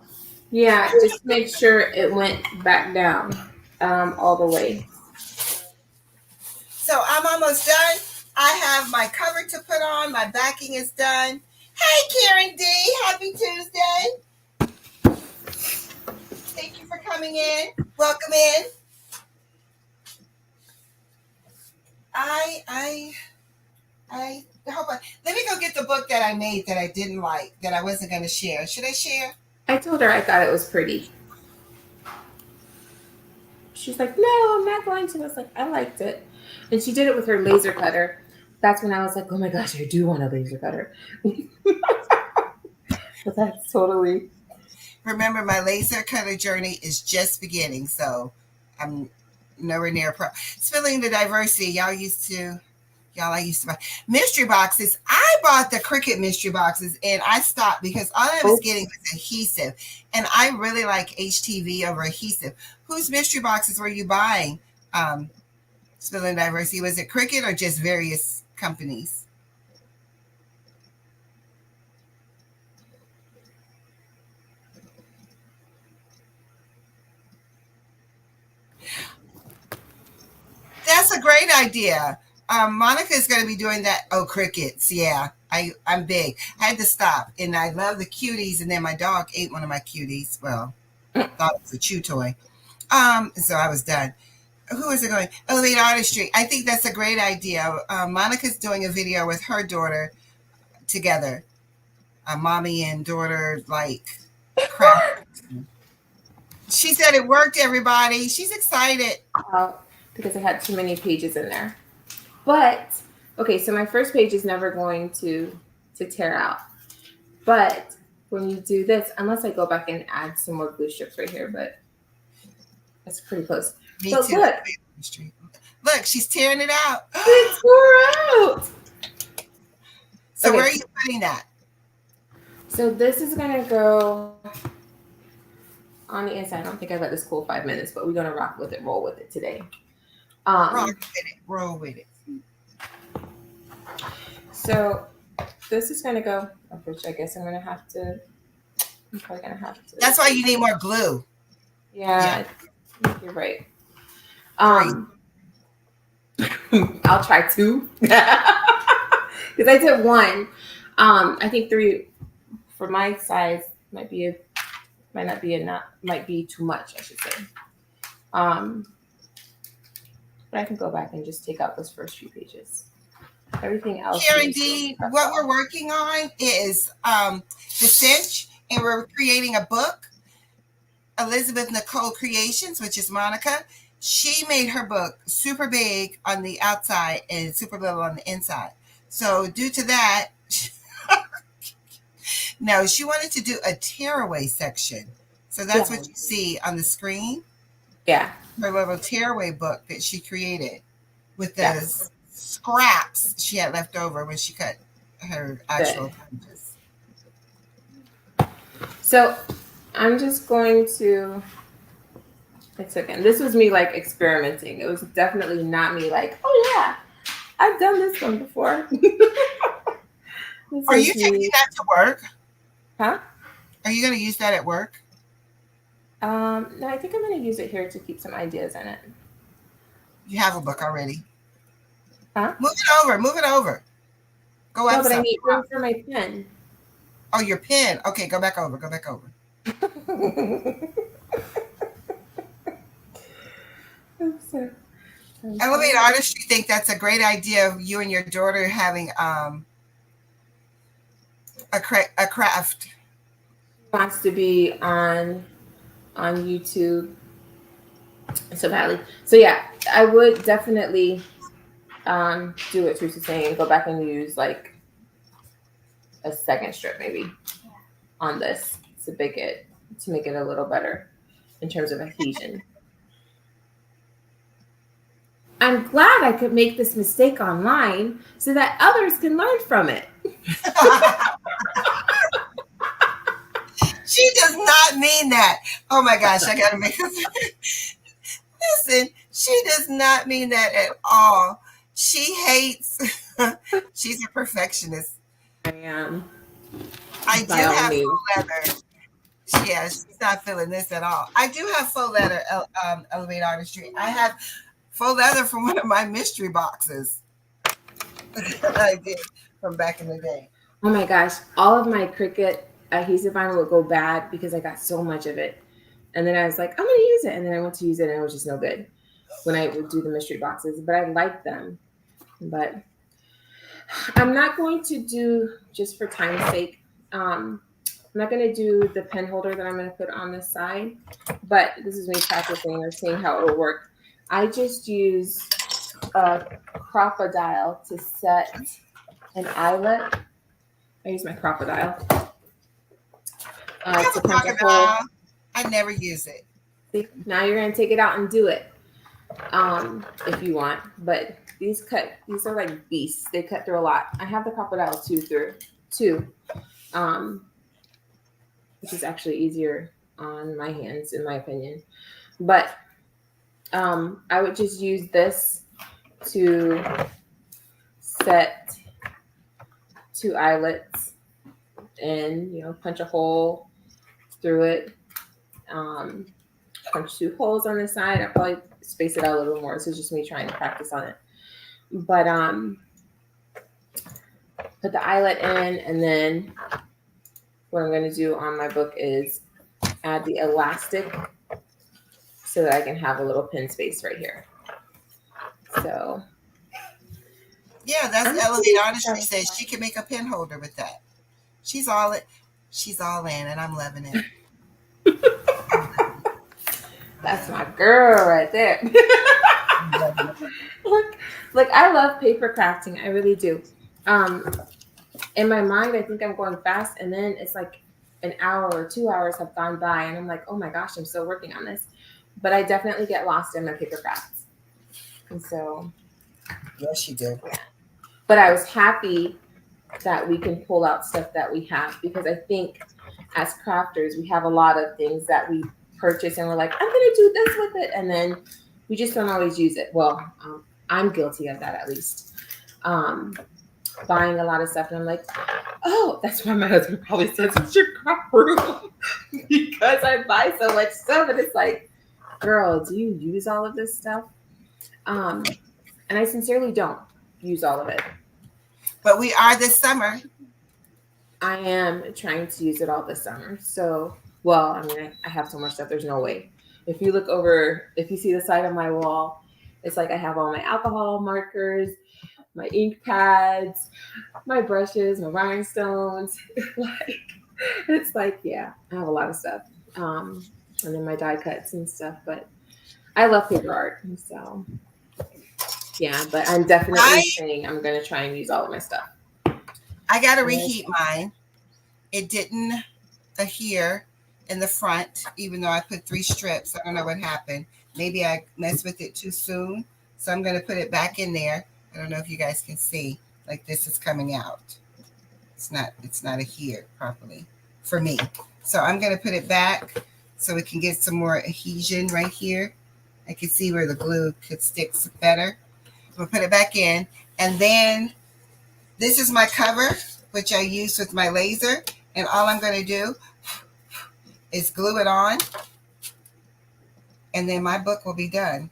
Yeah, just make sure it went back down all the way. So I'm almost done. I have my cover to put on. My backing is done. Hey, Karen D. Happy Tuesday. Thank you for coming in. Welcome in. I hope let me go get the book that I made that I didn't like, that I wasn't going to share. Should I share? I told her I thought it was pretty. She's like, no, I'm not going to. I was like, I liked it. And she did it with her laser cutter. That's when I was like, oh my gosh, I do want a laser cutter. But that's totally. Remember, my laser cutter journey is just beginning, so I'm nowhere near spilling the diversity. I used to buy mystery boxes. I bought the Cricut mystery boxes and I stopped because all I was getting was adhesive. And I really like HTV over adhesive. Whose mystery boxes were you buying? Spilling diversity. Was it Cricut or just various companies? That's a great idea. Monica is going to be doing that. Oh, crickets. Yeah, I'm big. I had to stop. And I love the cuties. And then my dog ate one of my cuties. Well, thought it was a chew toy. So I was done. Who is it going? Elevate Artistry. I think that's a great idea. Monica's doing a video with her daughter together. Mommy and daughter, like, craft. She said it worked, everybody. She's excited. Because I had too many pages in there. But, okay, so my first page is never going to tear out. But when you do this, unless I go back and add some more glue strips right here, but that's pretty close. Me So too. look. Look, she's tearing it out. It tore out. So Okay. where are you putting that? So this is gonna go on the inside. I don't think I let this cool 5 minutes, but we're gonna roll with it today. Rock with it. Roll with it. So this is gonna go, which I guess I'm probably gonna have to. That's why you need more glue. Yeah. You're right. 3. I'll try 2 because I did 1. I think 3 for my size might not be enough. Might be too much, I should say. But I can go back and just take out those first few pages. Everything else. Karen D, what we're working on is the cinch, and we're creating a book. Elizabeth Nicole Creations, which is Monica. She made her book super big on the outside and super little on the inside. So due to that, no, she wanted to do a tearaway section. So that's what you see on the screen. Yeah. Her little tearaway book that she created with the scraps she had left over when she cut her actual pages. So I'm just going to. This was me like experimenting. It was definitely not me like, oh yeah, I've done this one before. Are you taking that to work? Huh? Are you going to use that at work? No, I think I'm going to use it here to keep some ideas in it. You have a book already. Huh? Move it over. Go up. No, but I need room for my pen. Oh, your pen. Okay, go back over. Elevate Artistry think that's a great idea of you and your daughter having a craft. She wants to be on YouTube so badly. So yeah, I would definitely do what Teresa's saying and go back and use like a second strip maybe on this to make it a little better in terms of adhesion. I'm glad I could make this mistake online so that others can learn from it. She does not mean that. Oh my gosh, I gotta make this. Listen, she does not mean that at all. She hates. She's a perfectionist. I am. I do have full leather. Yeah, she's not feeling this at all. I do have full leather, Elevate Artistry. I have full leather from one of my mystery boxes I did from back in the day. Oh my gosh, all of my Cricut adhesive vinyl would go bad because I got so much of it. And then I was like, I'm going to use it. And then I went to use it and it was just no good when I would do the mystery boxes. But I like them. But I'm not going to do, just for time's sake, I'm not going to do the pen holder that I'm going to put on this side. But this is me practicing or seeing how it will work. I just use a crocodile to set an eyelet. I use my crocodile. To punch a hole. I never use it. See, now you're going to take it out and do it if you want. But these are like beasts. They cut through a lot. I have the crocodile too, which is actually easier on my hands, in my opinion. But I would just use this to set 2 eyelets and, punch a hole through it. Punch 2 holes on the side. I'll probably space it out a little more. This is just me trying to practice on it. But put the eyelet in, and then what I'm going to do on my book is add the elastic so that I can have a little pin space right here. So yeah, that's Elevate Artistry says she can make a pen holder with that. She's all in, and I'm loving it. That's my girl right there. Look, I love paper crafting. I really do. In my mind, I think I'm going fast, and then it's like an hour or 2 hours have gone by, and I'm like, oh my gosh, I'm still working on this. But I definitely get lost in my paper crafts. And so. Yes, you do. Yeah. But I was happy that we can pull out stuff that we have, because I think as crafters we have a lot of things that we purchase and we're like, I'm gonna do this with it, and then we just don't always use it. Well, I'm guilty of that, at least. Buying a lot of stuff and I'm like, oh, that's why my husband probably says it's your crap room because I buy so much stuff, and it's like, girl, do you use all of this stuff? And I sincerely don't use all of it. But we are this summer. I am trying to use it all this summer. So, well, I mean, I have so much stuff. There's no way. If you look over, if you see the side of my wall, it's like I have all my alcohol markers, my ink pads, my brushes, my rhinestones. It's like, yeah, I have a lot of stuff. And then my die cuts and stuff. But I love paper art. So, yeah, but I'm definitely saying I'm going to try and use all of my stuff. I got to reheat mine. It didn't adhere in the front, even though I put 3 strips. I don't know what happened. Maybe I messed with it too soon. So I'm going to put it back in there. I don't know if you guys can see. Like, this is coming out. It's not adhered properly for me. So I'm going to put it back so we can get some more adhesion right here. I can see where the glue could stick better. We'll put it back in. And then this is my cover, which I use with my laser. And all I'm going to do is glue it on. And then my book will be done.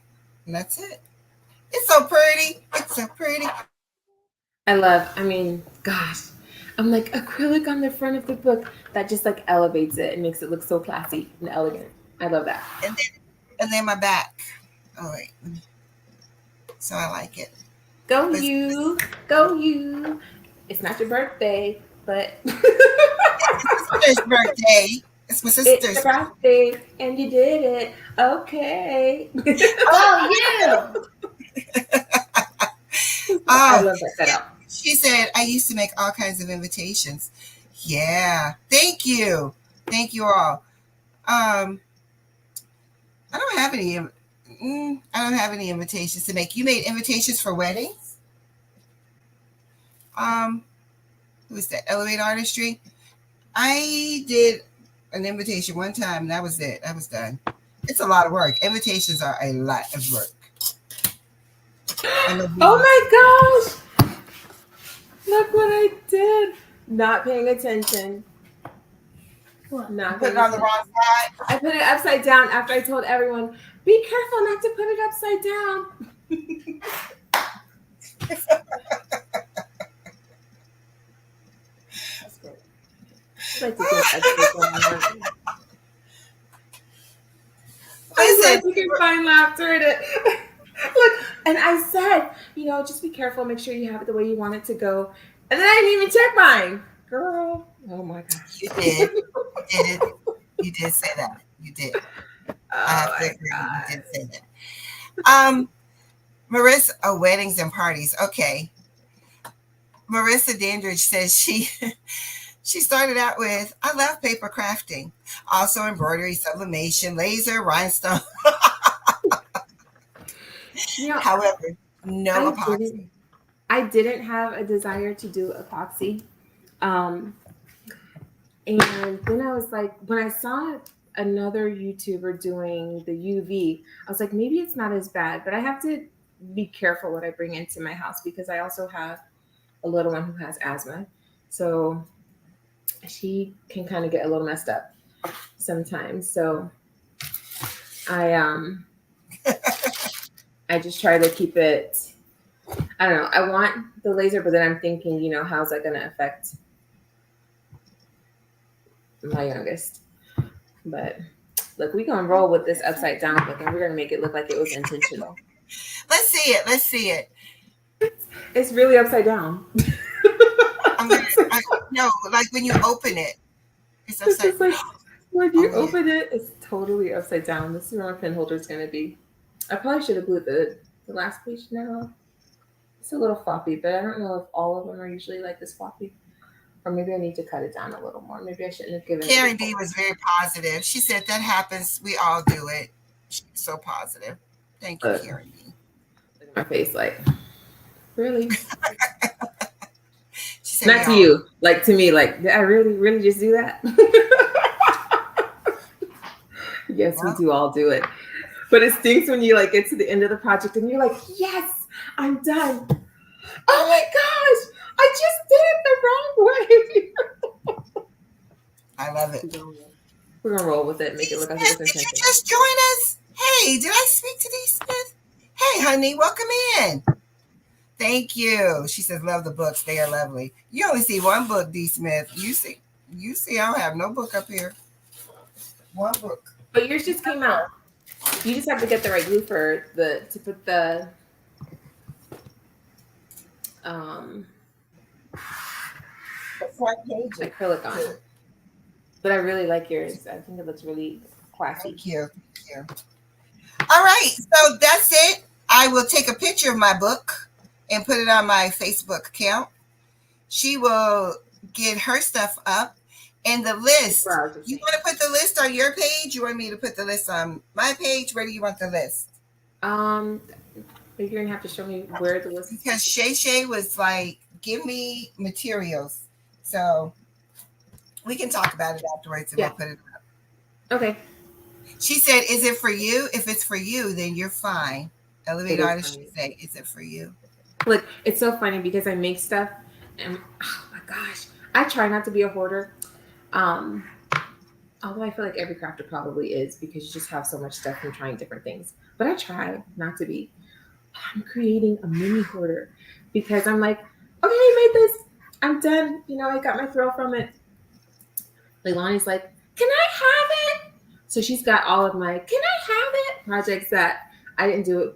And that's it. It's so pretty. It's so pretty. I mean, gosh, I'm like, acrylic on the front of the book. That just like elevates it and makes it look so classy and elegant. I love that. And then my back. Oh, wait. So I like it. Go you. Go you. It's not your birthday, but it's my sister's birthday. It's my sister's it's your birthday, and you did it. Okay. Oh, you. I love that setup. She said, I used to make all kinds of invitations. Yeah. Thank you. Thank you all. I don't have any. I don't have any invitations to make. You made invitations for weddings? Who's that? Elevate Artistry. I did an invitation one time, and that was it. I was done. It's a lot of work. Invitations are a lot of work. Oh my gosh! Look what I did. Not paying attention. What? Not put it on the wrong side. I put it upside down after I told everyone, be careful not to put it upside down. That's good. I like to think I'm glad you can find laughter in it. Look, and I said, just be careful, make sure you have it the way you want it to go. And then I didn't even check mine. Girl. Oh my gosh. You did. You did say that. You did. Oh I have to agree. You did say that. Marissa, weddings and parties. Okay. Marissa Dandridge says she started out with, I love paper crafting. Also embroidery, sublimation, laser, rhinestone. However, no epoxy. I didn't have a desire to do epoxy. And then I was like, when I saw another YouTuber doing the UV, I was like, maybe it's not as bad, but I have to be careful what I bring into my house because I also have a little one who has asthma. So she can kind of get a little messed up sometimes. So I just try to keep it, I don't know. I want the laser, but then I'm thinking, how's that going to affect my youngest? But look, we're going to roll with this upside down book and we're going to make it look like it was intentional. Let's see it. It's really upside down. No, like when you open it, it's upside down. When you open it, it's totally upside down. This is where my pen holder is going to be. I probably should have glued the last page now. It's a little floppy, but I don't know if all of them are usually like this floppy. Or maybe I need to cut it down a little more. Maybe I shouldn't have given Karen D was very positive. She said that happens. We all do it. She's so positive. Thank you, Karen D. Look at my face like, really? She said, Not to "Y'all." you, like to me, like did I really just do that? Yes, we Well, do all do it. But it stinks when you like get to the end of the project and you're like, yes, I'm done. Oh my gosh, I just did it the wrong way. I love it. We're gonna roll with it, make it D. look as if Smith, it's did you intentional. just join us? Hey, did I speak to D. Smith? Hey, honey, welcome in. Thank you. She says, love the books. They are lovely. You only see one book, D. Smith. You see, I don't have no book up here. One book. But yours just came out. You just have to get the right glue for to put the The front page. acrylic on. But I really like yours. I think it looks really classy. Thank you. Thank you. All right. So that's it. I will take a picture of my book and put it on my Facebook account. She will get her stuff up. And the list. You want to put the list on your page? You want me to put the list on my page? Where do you want the list? You're gonna have to show me where the list. Because Shay was like, give me materials. So we can talk about it afterwards and we'll put it up. Okay. She said, is it for you? If it's for you, then you're fine. Elevator artist, she said, is it for you? Look, it's so funny because I make stuff and oh my gosh, I try not to be a hoarder. Although I feel like every crafter probably is because you just have so much stuff from trying different things. But I try not to be. I'm creating a mini hoarder because I'm like, okay, I made this. I'm done. You know, I got my thrill from it. Leilani's like, can I have it? So she's got all of my can I have it projects that I didn't do it.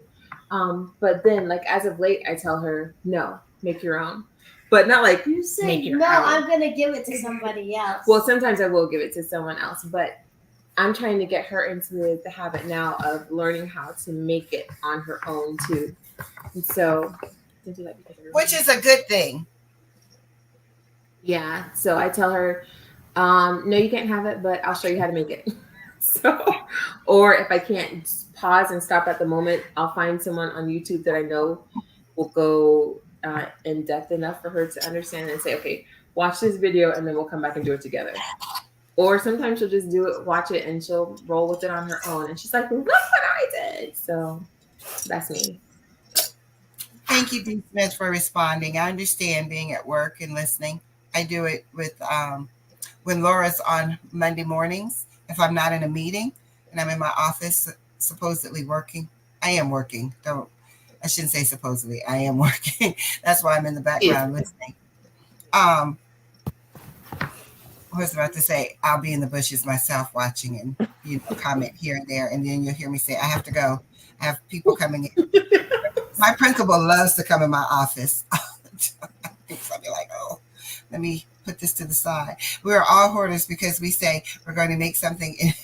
But then like as of late, I tell her, no, make your own. But not like you say make your no, own. I'm gonna give it to somebody else. Well, sometimes I will give it to someone else, but I'm trying to get her into the habit now of learning how to make it on her own too. And so, which is a good thing. Yeah. So I tell her, no, you can't have it, but I'll show you how to make it. So, or if I can't pause and stop at the moment, I'll find someone on YouTube that I know will go in depth enough for her to understand and say, okay, watch this video and then we'll come back and do it together. Or sometimes she'll just do it, watch it, and she'll roll with it on her own. And she's like, look what I did. So that's me. Thank you, D. Smith, for responding. I understand being at work and listening. I do it with when Laura's on Monday mornings. If I'm not in a meeting and I'm in my office supposedly working, I am working. I shouldn't say supposedly. I am working. That's why I'm in the background listening. I was about to say I'll be in the bushes myself watching and comment here and there, and then you'll hear me say I have to go. I have people coming in. My principal loves to come in my office. I'll be like, oh, let me put this to the side. We are all hoarders because we say we're going to make something and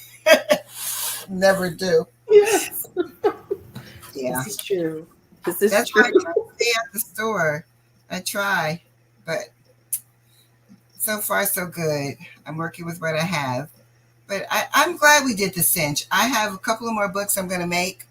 never do. Yes. Yeah. This is true. That's true. Why I stay at the store. I try, but so far so good. I'm working with what I have. But I'm glad we did the cinch. I have a couple of more books I'm going to make.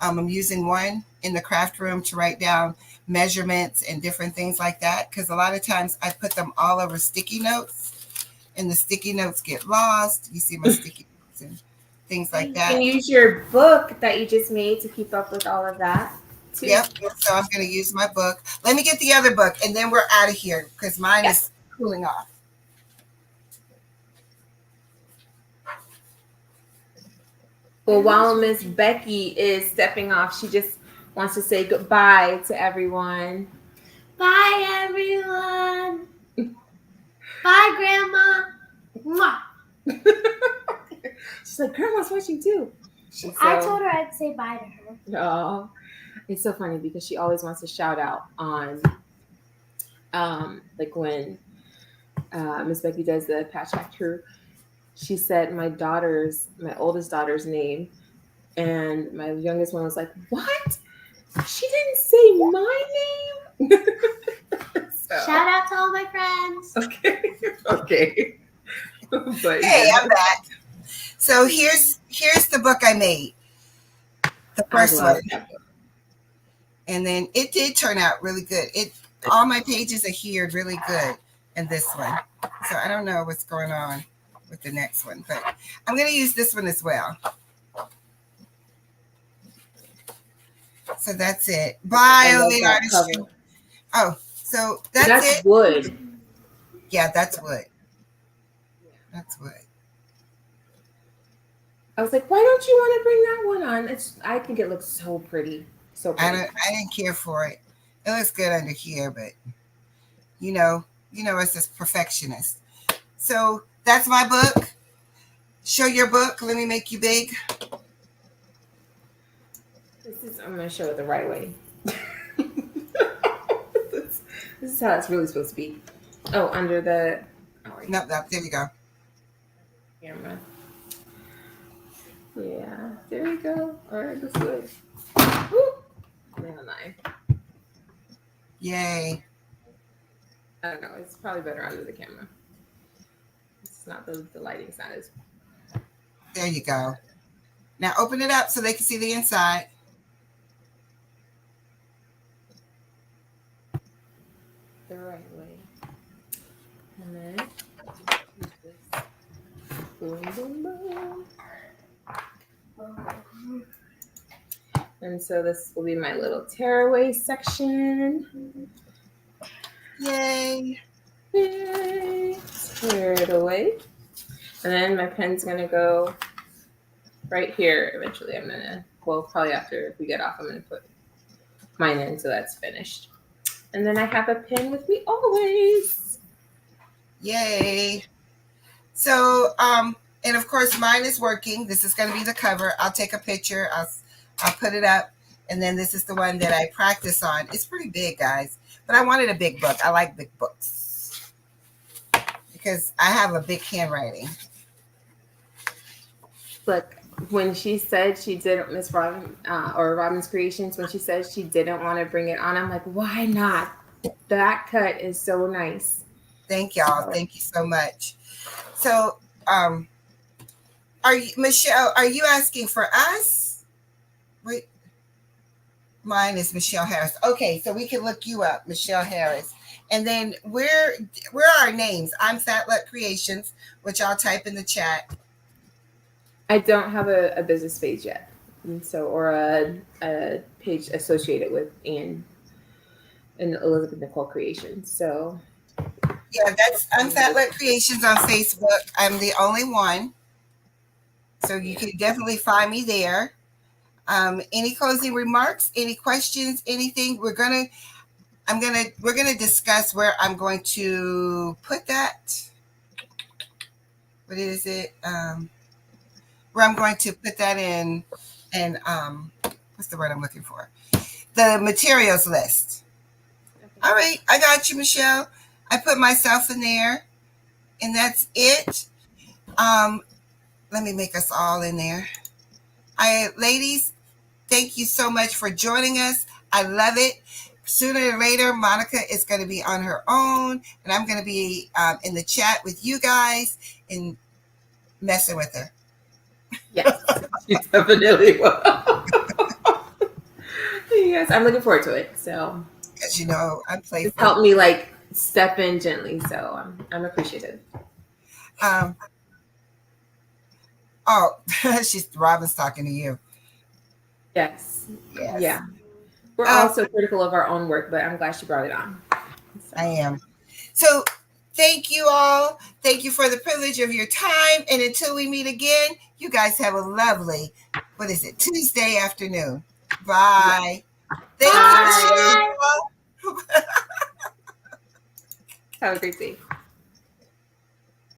I'm using one in the craft room to write down measurements and different things like that, because a lot of times I put them all over sticky notes and the sticky notes get lost. You see my sticky notes and things like that. You can use your book that you just made to keep up with all of that too. Yep. So I'm going to use my book. Let me get the other book and then we're out of here because mine is cooling off. Well, while Miss Becky is stepping off, she just wants to say goodbye to everyone. Bye, everyone. Bye, Grandma. Mwah. She's like, Grandma's watching too. I told her I'd say bye to her. Oh, it's so funny because she always wants to shout out on, like when Miss Becky does the Patch Factor. She said my oldest daughter's name, and my youngest one was like, what? She didn't say my name? So. Shout out to all my friends. Okay. But, hey, I'm back. So here's the book I made. The first one. And then it did turn out really good. all my pages adhered really good in this one. So I don't know what's going on with the next one, but I'm going to use this one as well. So that's it. Bye, Olivia Artistry. Oh, so that's it. Wood. Yeah, that's wood. That's wood. I was like, why don't you want to bring that one on? I think it looks so pretty. So pretty. I didn't care for it. It looks good under here, but you know, it's this perfectionist. So that's my book. Show your book. Let me make you big. I'm going to show it the right way. This is how it's really supposed to be. Oh, under the... No, there you go. Camera. Yeah, there you go. All right, this way. Yay. I don't know. It's probably better under the camera. It's not the lighting's not as... There you go. Now open it up so they can see the inside. The right way. And then boom, boom, boom. And so this will be my little tearaway section. Yay. Yay. Tear it away. And then my pen's going to go right here eventually. Probably after if we get off, I'm going to put mine in so that's finished. And then I have a pen with me always. Yay. So, and of course mine is working. This is going to be the cover. I'll take a picture. I'll put it up. And then this is the one that I practice on. It's pretty big, guys. But I wanted a big book. I like big books. Because I have a big handwriting. Look, when she said she didn't, Miss Robin, or Robin's Creations, when she said she didn't want to bring it on, I'm like, why not? That cut is so nice. Thank y'all. Thank you so much. So, Michelle, are you asking for us? Wait, mine is Michelle Harris. Okay, so we can look you up, Michelle Harris. And then where are our names? I'm Fatluck Creations, which I'll type in the chat. I don't have a business page yet, and so or a page associated with Anne and Elizabeth Nicole Creations. So yeah, I'm Fatluck Creations on Facebook. I'm the only one, so you can definitely find me there. Any closing remarks? Any questions? Anything? We're gonna discuss where I'm going to put that. What is it? Where I'm going to put that in, and what's the word I'm looking for? The materials list. Okay. All right, I got you, Michelle. I put myself in there, and that's it. Let me make us all in there. Ladies, thank you so much for joining us. I love it. Sooner or later, Monica is going to be on her own, and I'm going to be in the chat with you guys and messing with her. Yes, she definitely will. Yes, I'm looking forward to it. So, as you know, I'm playful. It's helped me like step in gently, so I'm appreciative. Robin's talking to you. Yes. Yeah. We're also critical of our own work, but I'm glad she brought it on. So. I am. So thank you all. Thank you for the privilege of your time. And until we meet again, you guys have a lovely, Tuesday afternoon. Bye. Thank you. Have a great day.